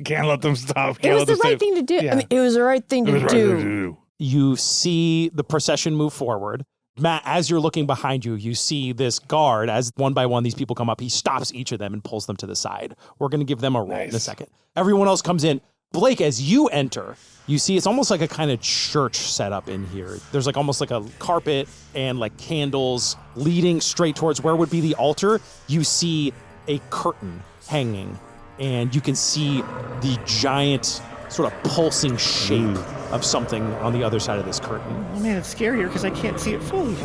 can't let them stop. It Can't was let the them right save. thing to do. Yeah. I mean, it was the right thing It to was right do. to do. You see the procession move forward. Matt, as you're looking behind you, you see this guard, as one by one these people come up, he stops each of them and pulls them to the side. We're going to give them a roll in a Nice. second. Everyone else comes in. Blake, as you enter, you see it's almost like a kind of church setup in here. There's like almost like a carpet and like candles leading straight towards where would be the altar. You see a curtain hanging, and you can see the giant sort of pulsing shape of something on the other side of this curtain. Oh man, it's scarier because I can't see it fully.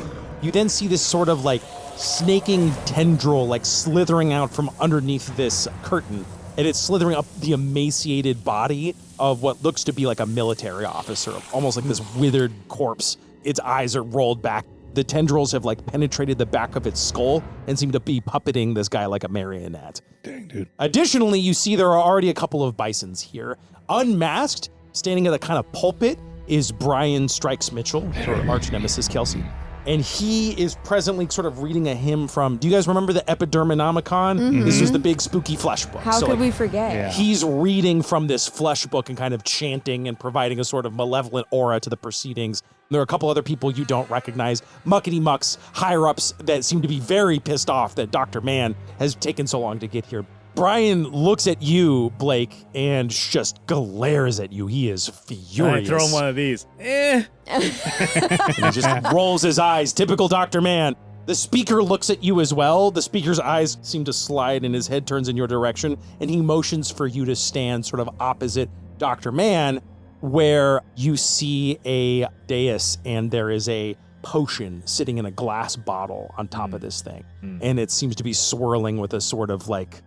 You then see this sort of like snaking tendril like slithering out from underneath this curtain, and it's slithering up the emaciated body of what looks to be like a military officer, almost like this withered corpse. Its eyes are rolled back. The tendrils have like penetrated the back of its skull and seem to be puppeting this guy like a marionette. Dang, dude. Additionally, you see there are already a couple of bisons here. Unmasked, standing at a kind of pulpit, is Brian Strikes Mitchell, her arch nemesis Kelsey. And he is presently sort of reading a hymn from, do you guys remember the Epidermonomicon? This was the big spooky flesh book. How could we forget? Yeah. He's reading from this flesh book and kind of chanting and providing a sort of malevolent aura to the proceedings. There are a couple other people you don't recognize, muckety mucks, higher ups that seem to be very pissed off that Dr. Mann has taken so long to get here. Brian looks at you, Blake, and just glares at you. He is I furious. throw him one of these. And he just rolls his eyes. Typical Dr. Mann. The speaker looks at you as well. The speaker's eyes seem to slide and his head turns in your direction, and he motions for you to stand sort of opposite Dr. Mann, where you see a dais and there is a potion sitting in a glass bottle on top of this thing. And it seems to be swirling with a sort of like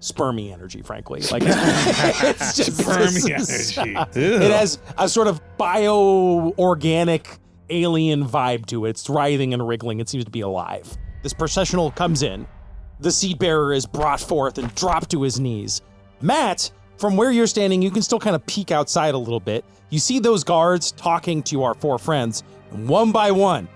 spermy energy, frankly. Like it's just Spermy energy. It has a sort of bio-organic alien vibe to it. It's writhing and wriggling. It seems to be alive. This processional comes in. The seed bearer is brought forth and dropped to his knees. Matt, from where you're standing, you can still kind of peek outside a little bit. You see those guards talking to our 4 friends, and one by one,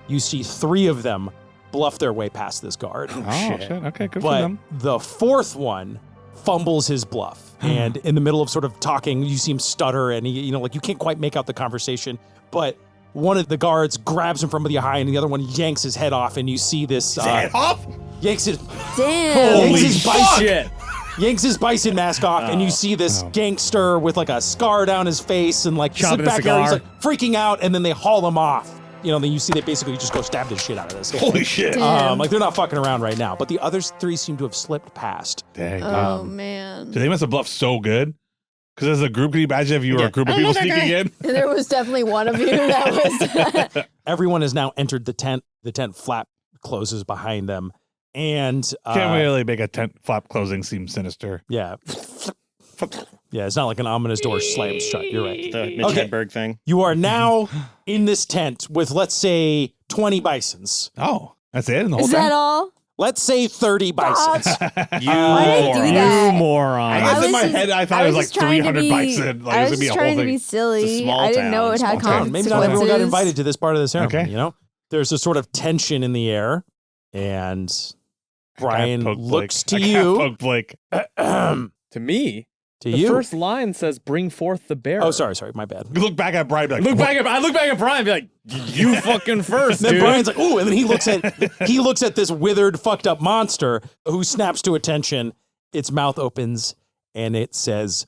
you see 3 of them bluff their way past this guard. Oh, shit. Okay, good for But them. the 4th one fumbles his bluff. And in the middle of sort of talking, you see him stutter and he, like you can't quite make out the conversation. But one of the guards grabs him from behind and the other one yanks his head off. And you see this. Head off? Yanks his, Damn. yanks his bison, shit. yanks his bison mask off. And you see this gangster with like a scar down his face and like Chomping sit a back there. He's cigar. like freaking out. And then they haul him off. Then you see they basically just go stab the shit out of this guy. Holy shit. Damn. Like they're not fucking around right now, but the other 3 seem to have slipped past. Dang. Oh, man. Dude, they must have bluffed so good. Because as a group, can you imagine if you were a group of people sneaking in? There was definitely one of you that was. Everyone has now entered the tent. The tent flap closes behind them, and Can't really make a tent flap closing seem sinister. yeah, yeah, it's not like an ominous door slams shut. You're right. The Mitch Okay. Hedberg thing. You are now in this tent with, let's say, 20 bisons. Oh, that's it? In the whole Is thing? that all? Let's say 30 bisons. You Why did I do You that? moron. I guess was in my just- head, I thought it was like just trying to 300 be- bison. Like, I it was was going to be just a whole trying to thing. be silly. It's a small I didn't know it town, had small town. consequences. Maybe not everyone got invited to this part of the ceremony, Okay. There's a sort of tension in the air, and Brian Poke looks Blake. to I can't you. poke Blake. To me, To The you. first line says, "Bring forth the bear." Oh, sorry, I back. You look back at Brian. Like, I look back at Brian and be like, "You fucking first, And then dude." Brian's like, "Ooh!" And then he looks at this withered, fucked up monster who snaps to attention. Its mouth opens and it says,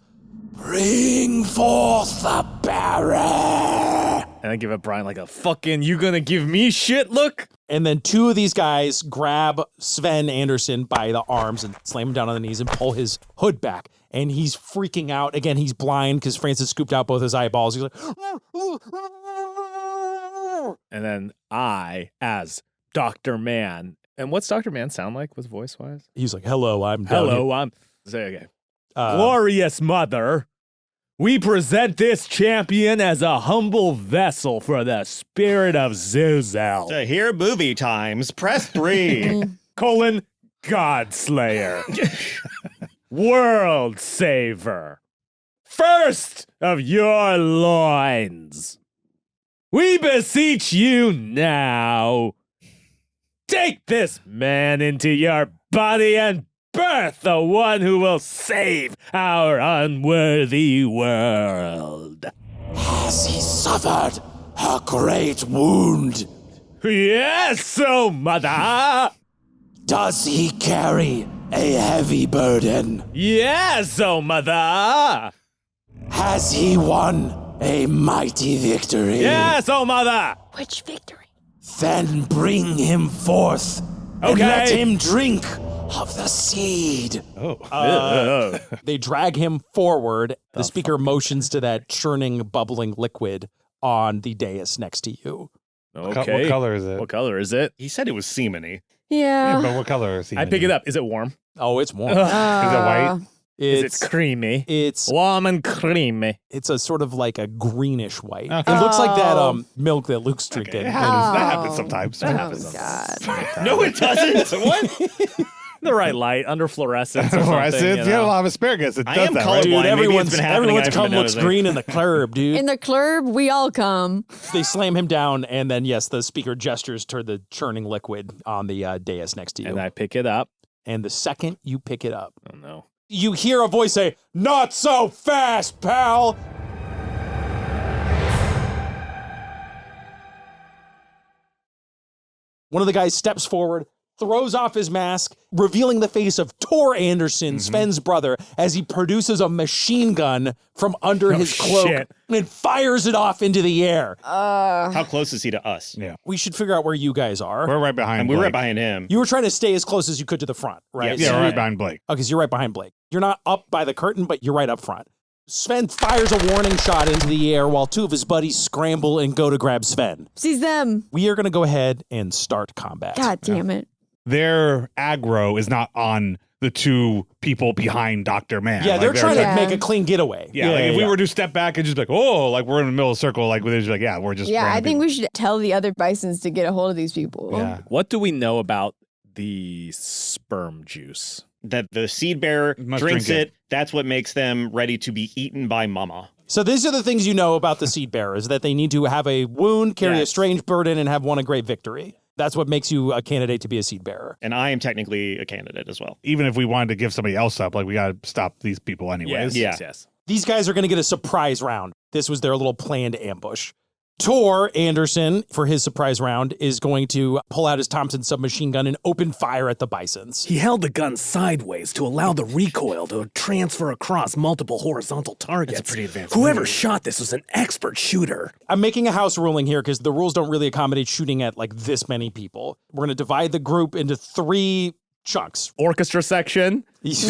"Bring forth the bear." And I give it Brian like a fucking "you gonna give me shit" look. And then two of these guys grab Sven Anderson by the arms and slam him down on the knees and pull his hood back. And he's freaking out. Again, he's blind because Francis scooped out both his eyeballs. He's like, And then I, as Dr. Man, and what's Dr. Man sound like with voice wise? he's like, "Hello, I'm down here." Hello, I'm. Say again. Glorious mother, we present this champion as a humble vessel for the spirit of Zhouzel. To hear movie times, press 3. Godslayer. World saver. First of your loins. We beseech you now. Take this man into your body and birth the one who will save our unworthy world. Has he suffered a great wound? Yes, oh mother. Does he carry a heavy burden? Yes, oh mother. Has he won a mighty victory? Yes, oh mother. Which victory? Then bring him forth and Okay. let him drink of the seed. They drag him forward. The speaker motions to that churning, bubbling liquid on the dais next to you. Okay. What color is it? What color is it? He said it was semen-y. Yeah. Yeah, but what color is he? I pick it up. Is it warm? Oh, it's warm. Is it white? Is it creamy? It's Warm and creamy. it's a sort of like a greenish white. Okay. It looks like that Oh. milk that Luke's drinking. That happens sometimes. That happens. God. No, it doesn't. What? The right light under fluorescence or something. Fluorescence, you you know? a lot of asparagus. It I does am that, colorblind. right? Dude, Maybe it's everyone's been happening, I everyone's haven't cum been looks noticing. green in the club, dude. In the club, we all come. They slam him down, and then yes, the speaker gestures toward the churning liquid on the dais next to you. And I pick it up. And the second you pick it up, Oh no. you hear a voice say, "Not so fast, pal!" One of the guys steps forward, throws off his mask, revealing the face of Tor Anderson, Sven's brother, as he produces a machine gun from under his cloak shit. and fires it off into the air. How close is he to us? Yeah. We should figure out where you guys are. We're right behind And we were right Blake. behind him. You were trying to stay as close as you could to the front, right? Yes. Yeah, we're right behind Blake. Okay, so you're right behind Blake. You're not up by the curtain, but you're right up front. Sven fires a warning shot into the air while two of his buddies scramble and go to grab Sven. Sees them. We are going to go ahead and start combat. God damn it. Their aggro is not on the two people behind Dr. Man. Yeah, Like, they're trying to Yeah. make a clean getaway. Yeah, like if we were to step back and just be like, oh, like we're in the middle of the circle, like we're just like, yeah, we're just. Yeah, I random think people. we should tell the other bisons to get a hold of these people. Yeah. What do we know about the sperm juice? That the seed bearer Must drinks drink it. That's what makes them ready to be eaten by mama. So these are the things you know about the seed bearers, that they need to have a wound, carry a Yes. strange burden, and have won a great victory. That's what makes you a candidate to be a seed bearer. And I am technically a candidate as well. Even if we wanted to give somebody else up, like we got to stop these people anyways. Yeah. Yes. These guys are going to get a surprise round. This was their little planned ambush. Tor Anderson, for his surprise round, is going to pull out his Thompson submachine gun and open fire at the bisons. He held the gun sideways to allow the recoil to transfer across multiple horizontal targets. That's a pretty advanced Whoever move. shot this was an expert shooter. I'm making a house ruling here because the rules don't really accommodate shooting at like this many people. We're going to divide the group into 3 chunks. Orchestra section. Nice.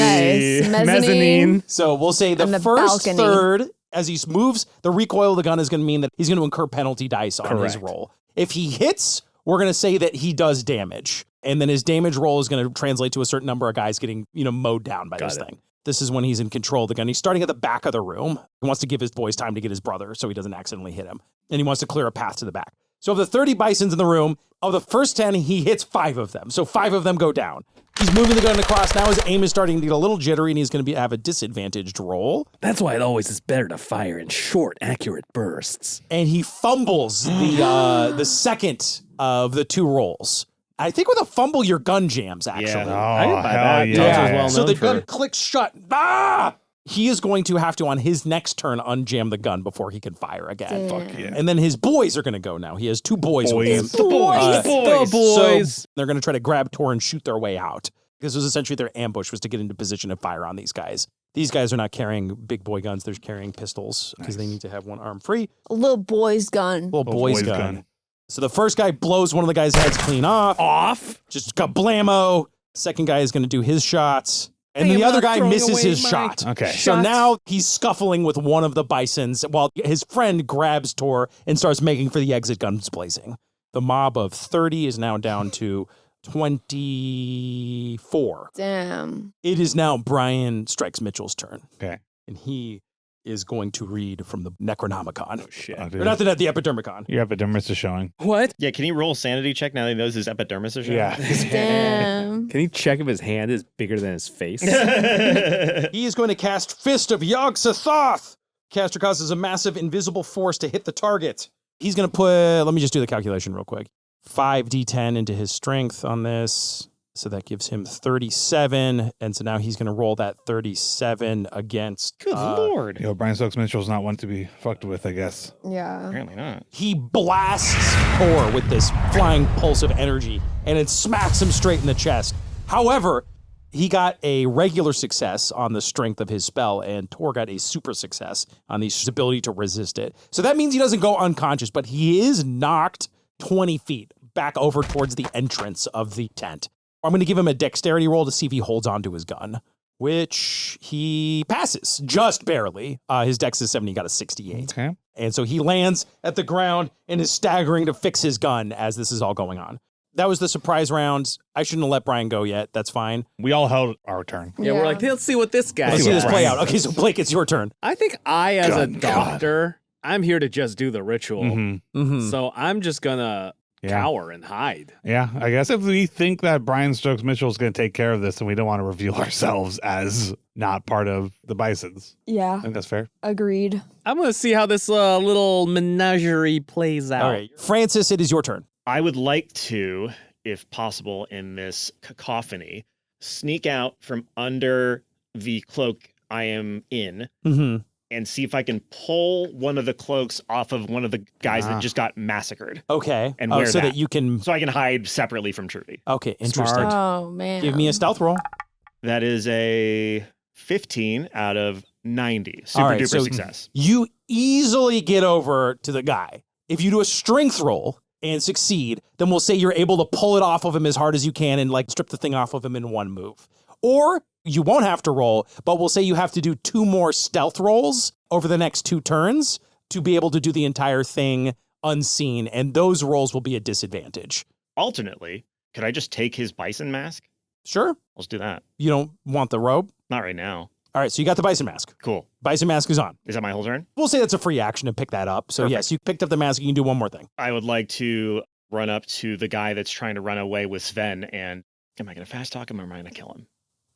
The Mezzanine. So we'll say the And the first balcony. third, as he moves, the recoil of the gun is going to mean that he's going to incur penalty dice on his Correct. roll. If he hits, we're going to say that he does damage. And then his damage roll is going to translate to a certain number of guys getting, mowed down by this Got it. thing. This is when he's in control of the gun. He's starting at the back of the room. He wants to give his boys time to get his brother so he doesn't accidentally hit him. And he wants to clear a path to the back. So of the 30 bisons in the room, of the first 10, he hits 5 of them. So 5 of them go down. He's moving the gun across. Now his aim is starting to get a little jittery, and he's going to have a disadvantaged roll. That's why it always is better to fire in short, accurate bursts. And he fumbles the second of the 2 rolls. I think with a fumble, your gun jams, actually. Yeah. Oh, I can buy hell that. yeah. Dodger's well So known the for- gun clicks shut. Ah! he is going to have to, on his next turn, unjam the gun before he can fire again. Damn. Fuck yeah. And then his boys are going to go now. He has 2 boys with him. The boys. The boys. So they're going to try to grab Tor and shoot their way out. This was essentially their ambush, was to get into position to fire on these guys. These guys are not carrying big boy guns. They're carrying pistols because they need to have one arm free. A little boy's gun. Little boy's gun. So the first guy blows one of the guy's heads clean off. Just kablamo. Second guy is going to do his shots. And then the other guy misses his shot. Okay. So now he's scuffling with one of the bisons while his friend grabs Tor and starts making for the exit, guns blazing. The mob of 30 is now down to 24. Damn. It is now Brian Strikes Mitchell's turn. Okay. And he is going to read from the Necronomicon. Oh, shit. Oh, Or dude. not the Epidermicon. Your epidermis is showing. What? Yeah, can he roll a sanity check now that he knows his epidermis is showing? Yeah. Damn. Can he check if his hand is bigger than his face? He is going to cast Fist of Yog-Sothoth. Caster causes a massive invisible force to hit the target. He's going to put, let me just do the calculation real quick. 5d10 into his strength on this. So that gives him 37. And so now he's going to roll that 37 against. Good Lord. Yo, Brian Stokes Mitchell's not one to be fucked with, I guess. Yeah. Apparently not. He blasts Tor with this flying pulse of energy, and it smacks him straight in the chest. However, he got a regular success on the strength of his spell, and Tor got a super success on his ability to resist it. So that means he doesn't go unconscious, but he is knocked 20 feet back over towards the entrance of the tent. I'm going to give him a dexterity roll to see if he holds on to his gun, which he passes just barely. His dex is 70, he got a 68. Okay. And so he lands at the ground and is staggering to fix his gun as this is all going on. That was the surprise round. I shouldn't have let Brian go yet. That's fine. We all held our turn. Yeah, we're like, let's see what this guy Let's see see does. this play out. Okay, so Blake, it's your turn. I think I, as a Gun doctor, I'm here to just do the ritual. Mm-hmm. Mm-hmm. So I'm just going to cower and hide. Yeah, I guess if we think that Brian Stokes Mitchell's going to take care of this, and we don't want to reveal ourselves as not part of the Bisons. Yeah. I think that's fair. Agreed. I'm going to see how this little menagerie plays out. All right. Francis, it is your turn. I would like to, if possible, in this cacophony, sneak out from under the cloak I am in Mm-hmm. and see if I can pull one of the cloaks off of one of the guys that just got massacred. Okay. And wear so that. that you can. So I can hide separately from Trudy. Okay, interesting. Smart. Oh, man. Give me a stealth roll. That is a 15 out of 90. Super All right, duper so- success. You easily get over to the guy. If you do a strength roll and succeed, then we'll say you're able to pull it off of him as hard as you can and like strip the thing off of him in one move. Or you won't have to roll, but we'll say you have to do 2 more stealth rolls over the next 2 turns to be able to do the entire thing unseen, and those rolls will be a disadvantage. Alternately, could I just take his bison mask? Sure. Let's do that. You don't want the robe? Not right now. All right, so you got the bison mask. Cool. Bison mask is on. Is that my whole turn? We'll say that's a free action to pick that up. So Perfect. yes, you picked up the mask. You can do one more thing. I would like to run up to the guy that's trying to run away with Sven, and am I going to fast talk him or am I going to kill him?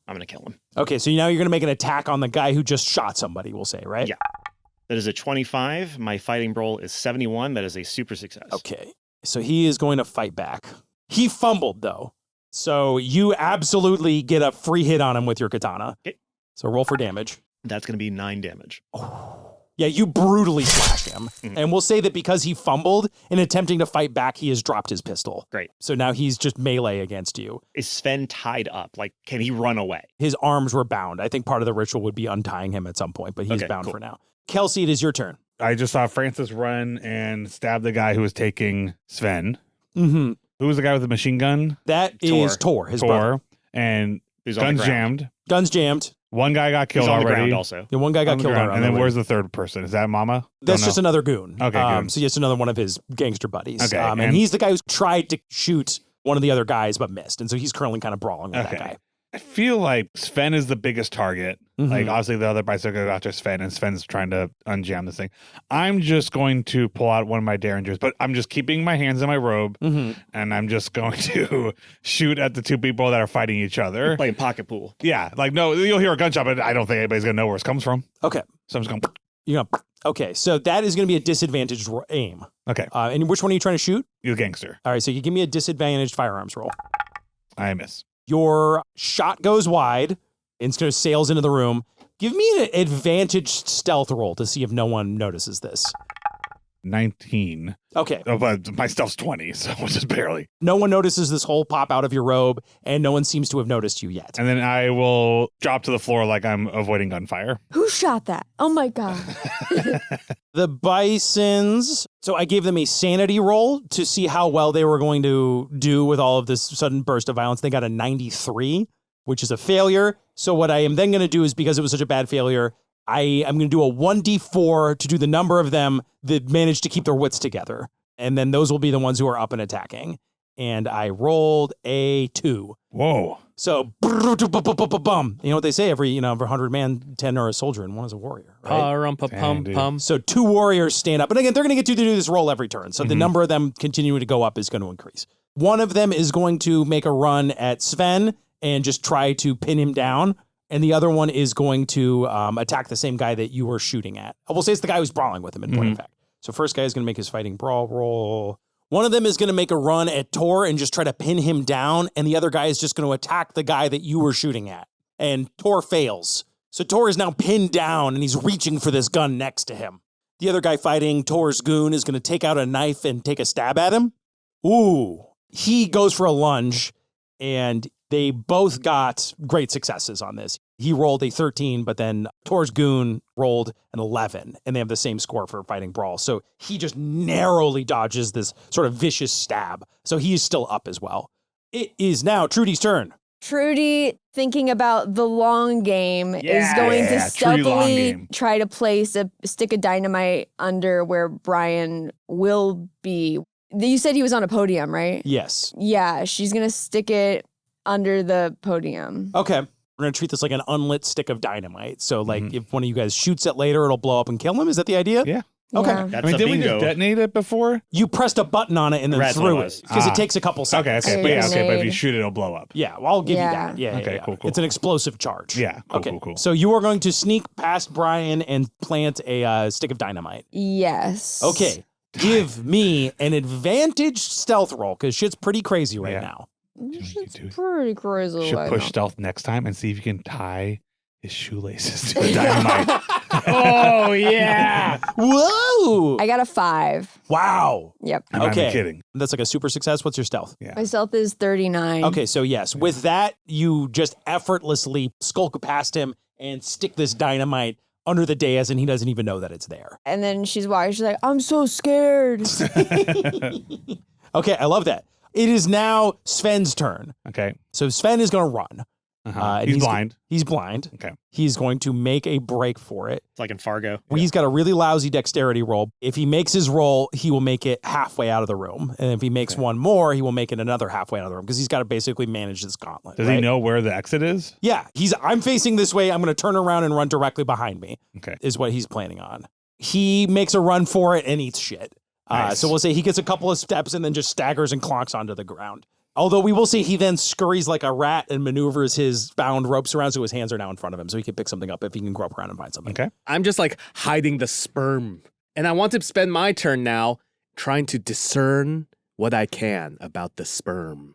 I'm going to kill him. Okay, so now you're going to make an attack on the guy who just shot somebody, we'll say, right? Yeah. That is a 25. My fighting roll is 71. That is a super success. Okay, so he is going to fight back. He fumbled, though. So you absolutely get a free hit on him with your katana. Okay. So roll for damage. That's going to be 9 damage. Yeah, you brutally slashed him. Mhm. And we'll say that because he fumbled in attempting to fight back, he has dropped his pistol. Great. So now he's just melee against you. Is Sven tied up? Like, can he run away? His arms were bound. I think part of the ritual would be untying him at some point, but he's Okay, bound cool. for now. Kelsey, it is your turn. I just saw Francis run and stab the guy who was taking Sven. Mm-hmm. Who was the guy with the machine gun? That is Tor, his brother. And Who's on the guns ground? jammed. Guns jammed. One guy got killed He's on the already. ground also. The one guy got On the killed ground. already. And then where's the third person? Is that Mama? That's Don't just know. another goon. Okay, goon. So just another one of his gangster buddies. Okay, And and- he's the guy who's tried to shoot one of the other guys but missed. And so he's currently kind of brawling with Okay. that guy. I feel like Sven is the biggest target. Mhm. Like, obviously, the other bicycle got after Sven, and Sven's trying to unjam this thing. I'm just going to pull out one of my derringers, but I'm just keeping my hands in my robe, Mhm. and I'm just going to shoot at the 2 people that are fighting each other. Playing pocket pool. Yeah, like, no, you'll hear a gunshot, but I don't think anybody's going to know where it comes from. Okay. So I'm just going, You're gonna, okay. So that is going to be a disadvantaged aim. okay, And which one are you trying to shoot? you gangster. All right. So you give me a disadvantaged firearms roll. I miss. Your shot goes wide and sort of sails into the room, Give me an advantaged stealth roll to see if no one notices this. 19. Okay. Oh, but my stealth's 20, so just barely. No one notices this hole pop out of your robe, and no one seems to have noticed you yet. And then I will drop to the floor like I'm avoiding gunfire. Who shot that? Oh my God. The Bisons, so I gave them a sanity roll to see how well they were going to do with all of this sudden burst of violence. They got a 93, which is a failure. So what I am then going to do is, because it was such a bad failure, I am going to do a 1d4 to do the number of them that managed to keep their wits together. And then those will be the ones who are up and attacking. And I rolled a 2. Whoa. So, bum. You know what they say? Every 100 man, 10 are a soldier and 1 is a warrior, right? Pum. So 2 warriors stand up. And again, they're going to get to do this roll every turn. So the number of them continuing to go up is going to increase. One of them is going to make a run at Sven and just try to pin him down. And the other one is going to attack the same guy that you were shooting at. I will say it's the guy who's brawling with him in point of fact. So first guy is going to make his fighting brawl roll. One of them is going to make a run at Tor and just try to pin him down. And the other guy is just going to attack the guy that you were shooting at. And Tor fails. So Tor is now pinned down and he's reaching for this gun next to him. The other guy fighting Tor's goon is going to take out a knife and take a stab at him. Ooh. He goes for a lunge and they both got great successes on this. He rolled a 13, but then Tor's goon rolled an 11, and they have the same score for fighting brawl. So he just narrowly dodges this sort of vicious stab. So he is still up as well. It is now Trudy's turn. Trudy, thinking about the long game, is going to Trudy long stealthily game. try to place a stick of dynamite under where Brian will be. You said he was on a podium, right? Yes. Yeah, she's going to stick it under the podium. Okay. We're going to treat this like an unlit stick of dynamite. So, like, if one of you guys shoots it later, it'll blow up and kill him. Is that the idea? Yeah. Okay. Yeah. That's Didn't a we bingo. just detonate it before? You pressed a button on it and then That's what threw it it was. because it takes a couple seconds. Okay. But if you Grenade. shoot it, it'll blow up. Yeah, well, I'll give Yeah. you that. Yeah, Okay, yeah. cool. It's an explosive charge. Yeah, cool, okay. cool. So you are going to sneak past Brian and plant a stick of dynamite. Yes. Okay. Give me an advantage stealth roll because shit's pretty crazy right Yeah. now. It's pretty crazy. Should right push now. stealth next time and see if you can tie his shoelaces to the dynamite. Oh, yeah. Whoa! I got a 5. Wow. Yep. I'm not Okay. even kidding. That's like a super success. What's your stealth? My stealth is 39. Okay, so yes, with that, you just effortlessly skulk past him and stick this dynamite under the dais, and he doesn't even know that it's there. And then she's walking. She's like, I'm so scared. Okay, I love that. It is now Sven's turn. Okay. So Sven is going to run. And He's blind. He's blind. Okay. He's going to make a break for it. It's like in Fargo. He's got a really lousy dexterity roll. If he makes his roll, he will make it halfway out of the room. And if he makes one more, he will make it another halfway out of the room because he's got to basically manage this gauntlet. Does right? he know where the exit is? Yeah. I'm facing this way. I'm going to turn around and run directly behind me. Okay. Is what he's planning on. He makes a run for it and eats shit. Nice. So we'll say he gets a couple of steps and then just staggers and clonks onto the ground. Although we will say he then scurries like a rat and maneuvers his bound ropes around so his hands are now in front of him so he can pick something up if he can grope around and find something. Okay. I'm just like hiding the sperm. And I want to spend my turn now trying to discern what I can about the sperm.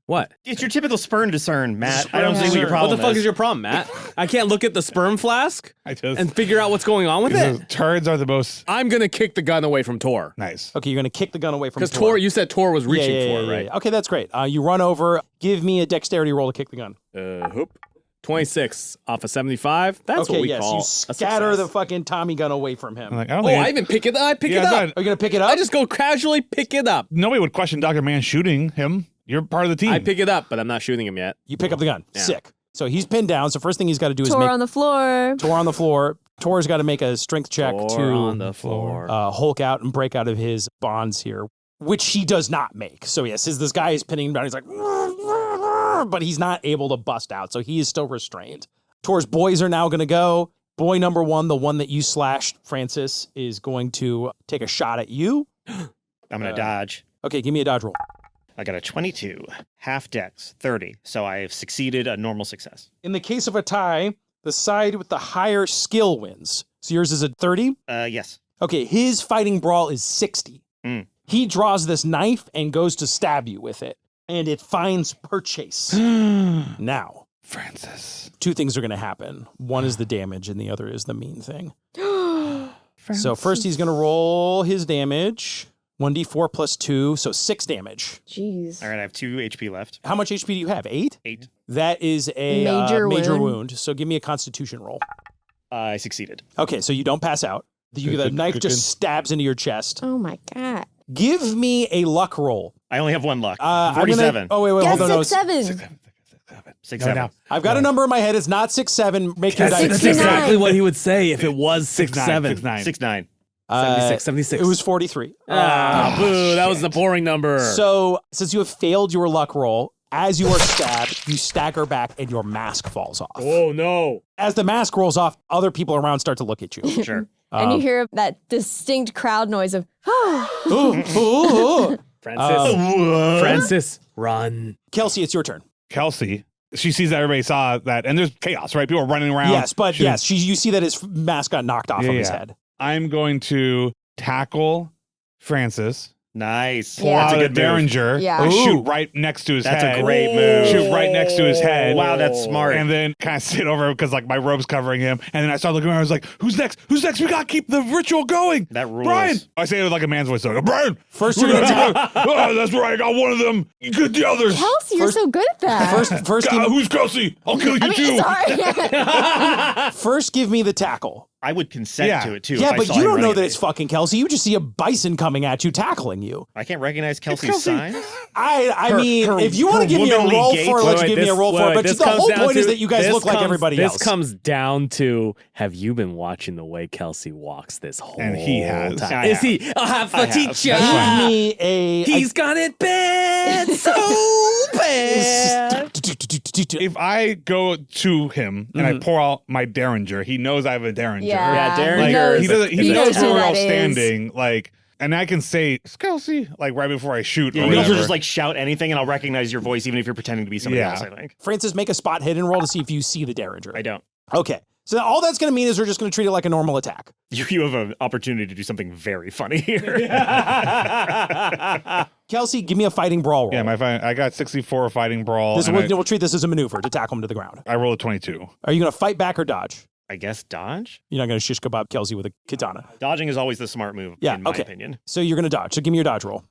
What? It's your typical sperm discern, Matt. I don't see what your What problem the fuck is your problem, Matt? I can't look at the sperm flask I just and figure out what's going on with it? turds are the most I'm going to kick the gun away from Tor. nice. Okay, you're going to kick the gun away from Because Tor, you said Tor was reaching yeah, for it, right? yeah. Okay, that's great. You run over. Give me a dexterity roll to kick the gun. Hoop. 26 off of 75. That's okay, what we yes. call You a scatter the success. fucking Tommy gun away from him. I'm like, I don't Oh, think I even pick it up. I pick Yeah, it up. no, Are you going to pick it up? I just go casually pick it up. nobody would question Dr. Man shooting him. You're part of the team. I pick it up, but I'm not shooting him yet. You pick up the gun. Yeah. Sick. So he's pinned down. So first thing he's got to do is Tor make on the floor. Tor on the floor. Tor's got to make a strength check Tor to on the floor. Hulk out and break out of his bonds here, which he does not make. So yes, as this guy is pinning him down, he's like, but he's not able to bust out. So he is still restrained. Tor's boys are now going to go. Boy number 1, the one that you slashed, Francis, is going to take a shot at you. I'm going to dodge. Okay, give me a dodge roll. I got a 22, half dex, 30. So I have succeeded a normal success. In the case of a tie, the side with the higher skill wins. So yours is a 30? Yes. Okay, his fighting brawl is 60. Mm. He draws this knife and goes to stab you with it, and it finds purchase. Now, Francis. Two things are going to happen. One is the damage, and the other is the mean thing. So first he's going to roll his damage. 1d4 plus 2, so 6 damage. Jeez. All right, I have 2 HP left. How much HP do you have? 8? 8. That is a Major wound. So give me a constitution roll. I succeeded. Okay, so you don't pass out. The knife just stabs into your chest. Oh my god. Give me a luck roll. I only have 1 luck. I'm gonna- 47. Oh, wait, Guess hold on. 6-7. 6, No, 7. no. I've got a number in my head. It's not 6-7. Make your dice. That's 69. exactly what he would say if it was 6-7. 6-9. 6, 9. 76, 76. It was 43. Ah, boo. That was the boring number. So, since you have failed your luck roll, as you are stabbed, you stagger back and your mask falls off. Oh, no. As the mask rolls off, other people around start to look at you. Sure. And you hear that distinct crowd noise of, Ooh, ooh, ooh. Francis, run. Kelsey, it's your turn. Kelsey, she sees that everybody saw that, and there's chaos, right? People are running around. Yes, but shooting. yes, you see that his mask got knocked off of his head. I'm going to tackle Francis, Nice. pull Yeah. That's out a a good move. Derringer, Yeah. and Ooh. shoot right next to his That's head. a great move. Shoot right next to his head. Wow, that's smart. And then kind of sit over because like my robe's covering him. And then I started looking around. I was like, "Who's next? Who's next? We gotta keep the ritual going." That rules. Brian. I say it with like a man's voice. So I go, Brian. First, we're you're gonna gonna oh, that's right. I got one of them. You get the others. Kelsey, you're so good at that. First, Who's Kelsey? I'll kill you too. Sorry. first, give me the tackle. I would consent Yeah. to it too. Yeah, if I but saw you him don't know running that at it's me. fucking Kelsey. You just see a bison coming at you, tackling you. I can't recognize Kelsey's Kelsey. signs. I Her- mean, her- if you want to her give me a womanly roll gait. for it, let you give me a roll for it. But this the comes whole down point is to- that you guys this look like comes- everybody this else. comes down to, have you been watching the way Kelsey walks this whole And he has. time? I Is have. he? I'll have I a have. teacher. Give me a. He's got it bad, so bad. If I go to him and I pour out my Derringer, he knows I have a Derringer. Yeah, Derringer Like, is he a- doesn't. is He a- knows who where we're all that is. standing. Like, and I can say "It's Kelsey" like right before I shoot. Yeah, or you can also whatever. just like shout anything, and I'll recognize your voice, even if you're pretending to be somebody Yeah. else. I think Francis, make a spot hidden roll to see if you see the Derringer. I don't. Okay. So all that's going to mean is we're just going to treat it like a normal attack. You have an opportunity to do something very funny here. Kelsey, give me a fighting brawl roll. Yeah, I got 64 fighting brawl. This, and we'll treat this as a maneuver to tackle him to the ground. I rolled a 22. Are you going to fight back or dodge? I guess dodge. You're not going to shish kebab Kelsey with a katana. Dodging is always the smart move, Yeah, in my okay. opinion. So you're going to dodge. So give me your dodge roll.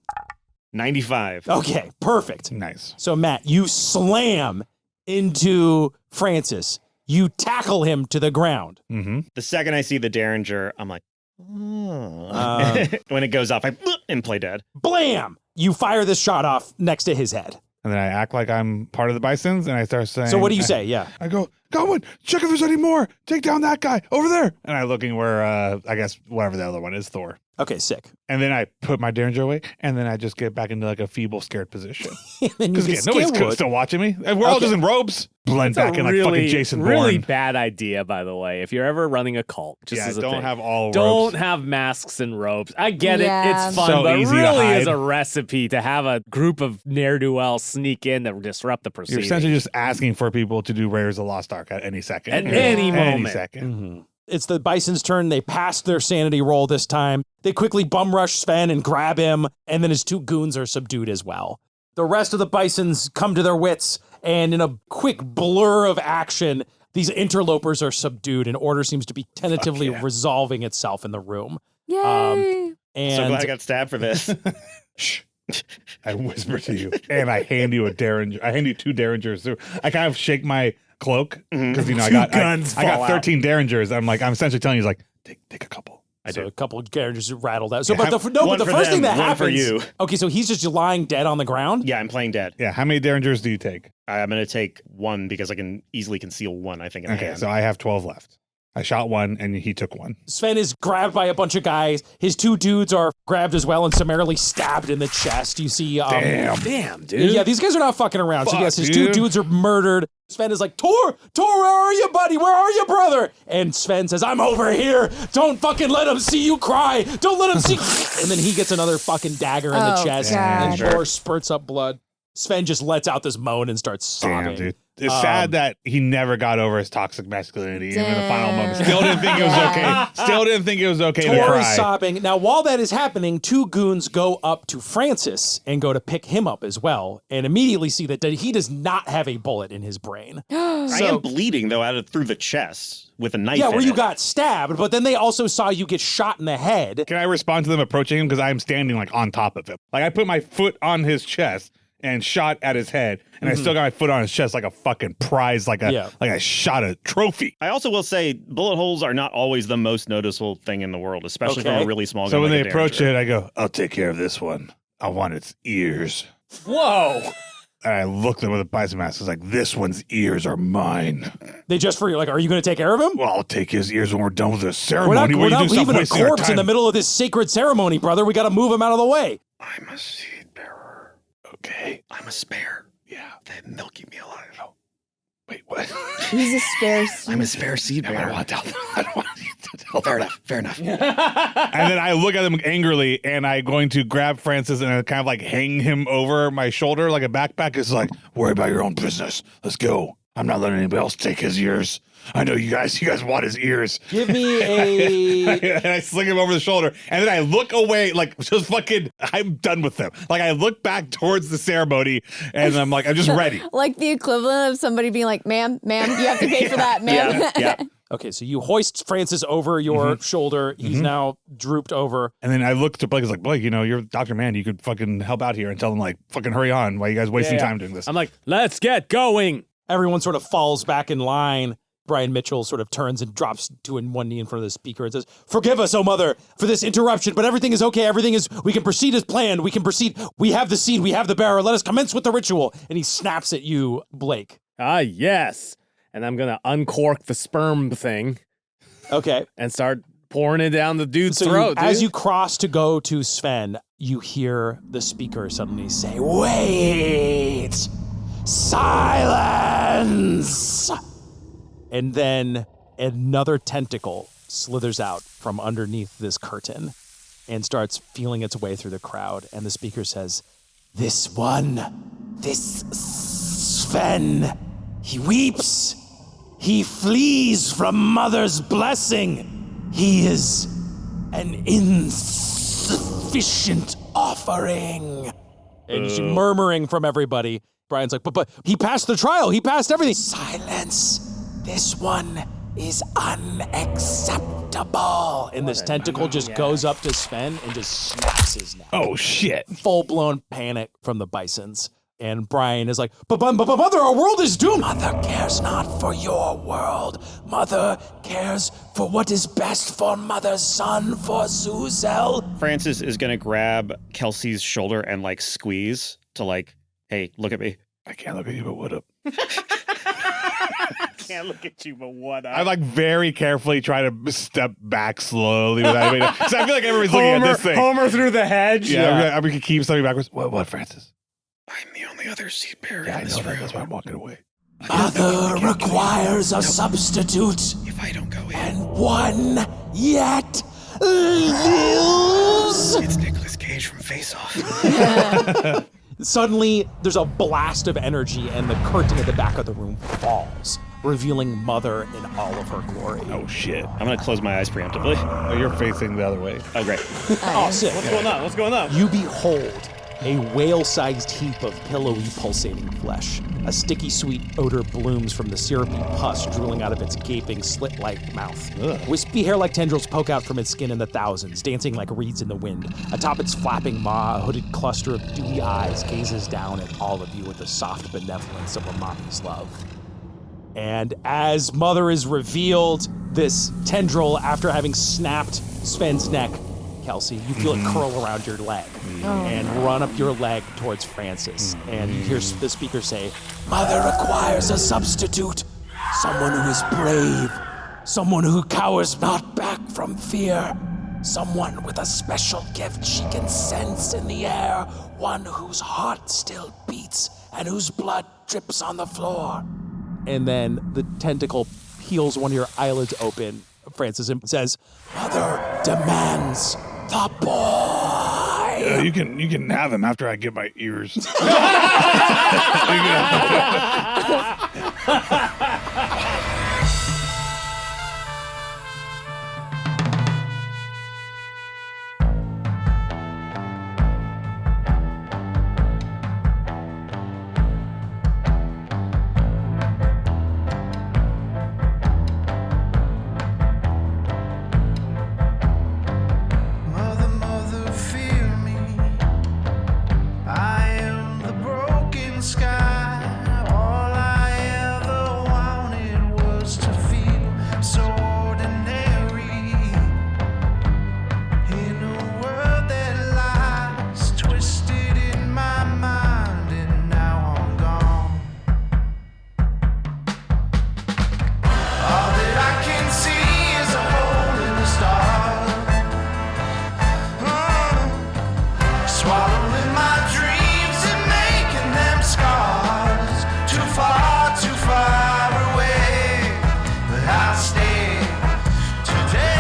95. Okay, perfect. Nice. So Matt, you slam into Francis. You tackle him to the ground. Mm-hmm. The second I see the Derringer, I'm like, oh. When it goes off, I and play dead. Blam! You fire this shot off next to his head. And then I act like I'm part of the Bisons, and I start saying. So what do you say? Yeah. I go, Godwin, check if there's any more. Take down that guy over there. And I looking where I guess whatever the other one is, Thor. Okay, sick. And then I put my Derringer away, and then I just get back into like a feeble, scared position. And then you Because get nobody's Scarewood. still watching me. And we're all Okay. just in robes. Blend back in like fucking Jason Bourne. really bad idea, by the way. If you're ever running a cult, just Yeah, as a don't thing. have all Don't robes. have masks and robes. I get Yeah. it. It's fun, So but easy to really is hide. a recipe to have a group of ne'er-do-wells sneak in that disrupt the You're proceedings. essentially just asking for people to do Raiders of the Lost Ark at any second. At any moment. Any second. Mhm. It's the Bison's turn. They pass their sanity roll this time. They quickly bum rush Sven and grab him, and then his two goons are subdued as well. The rest of the Bisons come to their wits, and in a quick blur of action, these interlopers are subdued, and order seems to be tentatively resolving itself in the room. Yay. And So glad I got stabbed for this. Shh. I whisper to you, and I hand you a Derringer. I hand you two Derringers. So I kind of shake my cloak because you know I got guns I got fall 13 Derringers. I'm essentially telling you, like, take a couple. so a couple of characters rattled out. So, Yeah, but the one for first thing them, that one for happens. you. Okay, so he's just lying dead on the ground. Yeah, I'm playing dead. Yeah, how many Derringers do you take? I'm going to take one because I can easily conceal one, I think, in a Okay, hand. so I have 12 left. I shot one, and he took one. Sven is grabbed by a bunch of guys. His two dudes are grabbed as well and summarily stabbed in the chest. You see, Damn, dude. yeah, these guys are not fucking around. So Fuck, yes, his two dude. dudes are murdered. Sven is like, Tor, where are you, buddy? Where are you, brother? And Sven says, I'm over here. Don't fucking let him see you cry. Don't let him see. And then he gets another fucking dagger in the Oh, chest, God. and Tor spurts up blood. Sven just lets out this moan and starts sobbing. Damn, dude. It's sad that he never got over his toxic masculinity even in the final moment. Still didn't think it was okay. Still didn't think it was okay to Tor cry. is sobbing. Now, while that is happening, two goons go up to Francis and go to pick him up as well, and immediately see that he does not have a bullet in his brain. I am bleeding though through the chest with a knife. Yeah, in where you it. got stabbed, but then they also saw you get shot in the head. Can I respond to them approaching him because I'm standing like on top of him? Like I put my foot on his chest and shot at his head, and I still got my foot on his chest like a fucking prize, like I shot a trophy. I also will say bullet holes are not always the most noticeable thing in the world, especially from a really small gun. So when like they a approach Derringer. it, I go, I'll take care of this one. I want its ears. Whoa. And I looked at them with a bison mask. I was like, this one's ears are mine. They just for you, like, are you going to take care of him? Well, I'll take his ears when we're done with the We're ceremony. not, What are you we're not doing? Stop leaving a wasting our corpse in the time. middle of this sacred ceremony, brother. We got to move him out of the way. I'm a seed bearer. Okay. I'm a spare. Yeah. Then they'll keep me alive. Oh. Wait, what? He's a spare I'm a spare seed I bearer. don't want to tell them. I don't want you to tell Fair them. enough. Fair enough. And then I look at him angrily, and I'm going to grab Francis and kind of like hang him over my shoulder like a backpack. It's like, worry about your own business. Let's go. I'm not letting anybody else take his ears. I know you guys want his ears. Give me a... And I sling him over the shoulder, and then I look away, like just fucking, I'm done with them. Like I look back towards the ceremony, and I'm like, I'm just ready. Like the equivalent of somebody being like, ma'am, you have to pay for that, ma'am. Yeah. Okay, so you hoist Francis over your shoulder. He's now drooped over. And then I look to Blake, it's like, Blake, you're Dr. Mann. You could fucking help out here and tell them, like, fucking hurry on. Why are you guys wasting time doing this? I'm like, let's get going. Everyone sort of falls back in line. Brian Mitchell sort of turns and drops to one knee in front of the speaker and says, "Forgive us, oh mother, for this interruption, but everything is okay. We can proceed as planned. We can proceed. We have the seed. We have the bearer. Let us commence with the ritual." And he snaps at you, Blake. Ah, yes. And I'm going to uncork the sperm thing Okay. and start pouring it down the dude's So throat. as dude. you cross to go to Sven, you hear the speaker suddenly say, "Wait! Silence!" And then another tentacle slithers out from underneath this curtain and starts feeling its way through the crowd. And the speaker says, this Sven, he weeps. He flees from mother's blessing. He is an insufficient offering." And you see murmuring from everybody. Brian's like, but he passed the trial. He passed everything. Silence. This one is unacceptable. And this tentacle just goes up to Sven and just snaps his neck. Oh, shit. Full-blown panic from the Bisons. And Brian is like, but mother, our world is doomed. Mother cares not for your world. Mother cares for what is best for mother's son, for Zhouzel. Francis is going to grab Kelsey's shoulder and like squeeze to like, hey, look at me. I can't look at you, but what up? can't look at you, but what up? I like very carefully try to step back slowly without anybody. Because I feel like everybody's looking at this thing. Homer through the hedge. Yeah, we could keep stepping backwards. What, Francis? I'm the only other seed bearer Yeah, I in know this that. room. That's why I'm walking away. Mother requires a substitute, If I don't go in, and one yet lives. it's Nicolas Cage from Face Off. Suddenly, there's a blast of energy, and the curtain at the back of the room falls, revealing Mother in all of her glory. Oh, shit. I'm going to close my eyes preemptively. Oh, you're facing the other way. Oh, great. Oh, sick. What's going on? What's going on? You behold a whale-sized heap of pillowy, pulsating flesh. A sticky, sweet odor blooms from the syrupy pus drooling out of its gaping, slit-like mouth. Wispy hair-like tendrils poke out from its skin in the thousands, dancing like reeds in the wind. Atop its flapping maw, a hooded cluster of dewy eyes gazes down at all of you with the soft benevolence of a mommy's love. And as Mother is revealed, this tendril, after having snapped Sven's neck, Kelsey, you feel it curl around your leg and run up your leg towards Francis. And you hear the speaker say, Mother requires a substitute, someone who is brave, someone who cowers not back from fear, someone with a special gift she can sense in the air, one whose heart still beats and whose blood drips on the floor. And then the tentacle peels one of your eyelids open, Francis, and says, Mother demands the boy. You can have him after I get my ears. Mother, mother, fear me. I am the broken sky. All I ever wanted was to feel so ordinary in a world that lies twisted in my mind, and now I'm gone. All that I can see is a hole in the stars. Swallowing my dreams and making them scars. Too far away, but I'll stay today.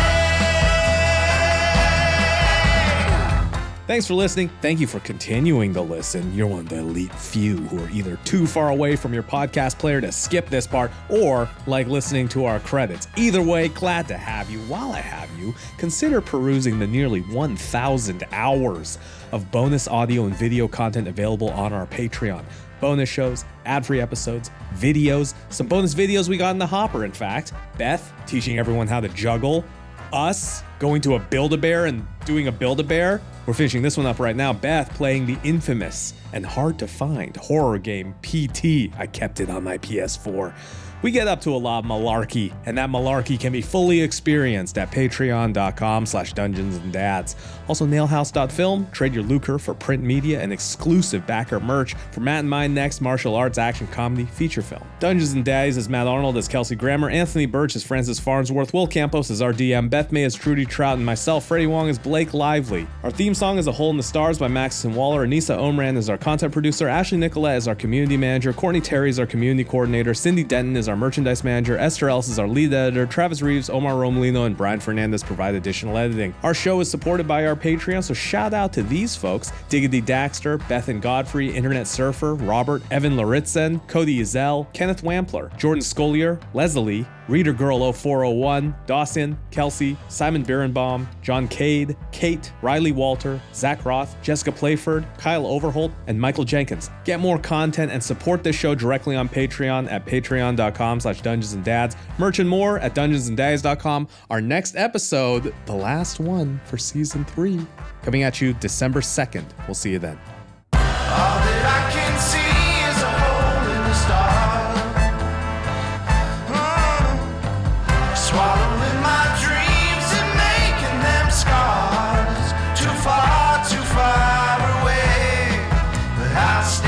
Thanks for listening. Thank you for continuing to listen. You're one of the elite few who are either too far away from your podcast player to skip this part or like listening to our credits. Either way, glad to have you. While I have you, consider perusing the nearly 1,000 hours of bonus audio and video content available on our Patreon. Bonus shows, ad-free episodes, videos, some bonus videos we got in the hopper, in fact. Beth teaching everyone how to juggle. Us going to a Build-A-Bear and doing a Build-A-Bear. We're finishing this one up right now. Beth playing the infamous and hard-to-find horror game PT. I kept it on my PS4. We get up to a lot of malarkey, and that malarkey can be fully experienced at patreon.com/dungeonsanddads. Also, nailhouse.film, trade your lucre for print media and exclusive backer merch for Matt and my next martial arts action comedy feature film. Dungeons and Daddies is Matt Arnold as Kelsey Grammer, Anthony Burch as Francis Farnsworth, Will Campos as our DM, Beth May as Trudy, Trout, and myself, Freddie Wong as Blake Lively. Our theme song is A Hole in the Stars by Maxton Waller, Anissa Omran is our content producer, Ashley Nicolette is our community manager, Courtney Terry is our community coordinator, Cindy Denton is our merchandise manager, Esther Ellis is our lead editor, Travis Reeves, Omar Romolino, and Brian Fernandez provide additional editing. Our show is supported by our Patreon, so shout out to these folks: Diggity Daxter, Beth and Godfrey, Internet Surfer, Robert, Evan Laritzen, Cody Ezel, Kenneth Wampler, Jordan Scolier, Leslie, Reader Girl 0401, Dawson, Kelsey, Simon Birnbaum, John Cade, Kate, Riley Walter, Zach Roth, Jessica Playford, Kyle Overholt, and Michael Jenkins. Get more content and support this show directly on Patreon at patreon.com/dungeonsanddads. Merch and more at dungeonsanddads.com. Our next episode, the last one for season 3, coming at you December 2nd. We'll see you then. All that I can see is a hole in the stars. Swallowing my dreams and making them scars. Too far away, but I'll stay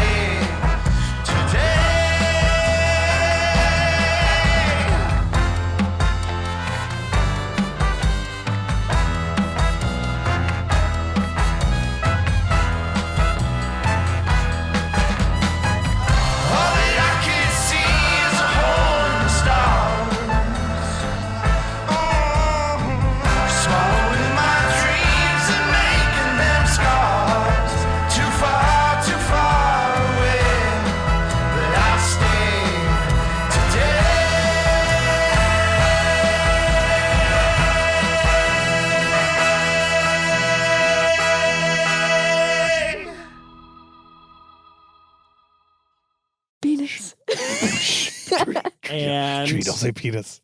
And Tree, don't say penis.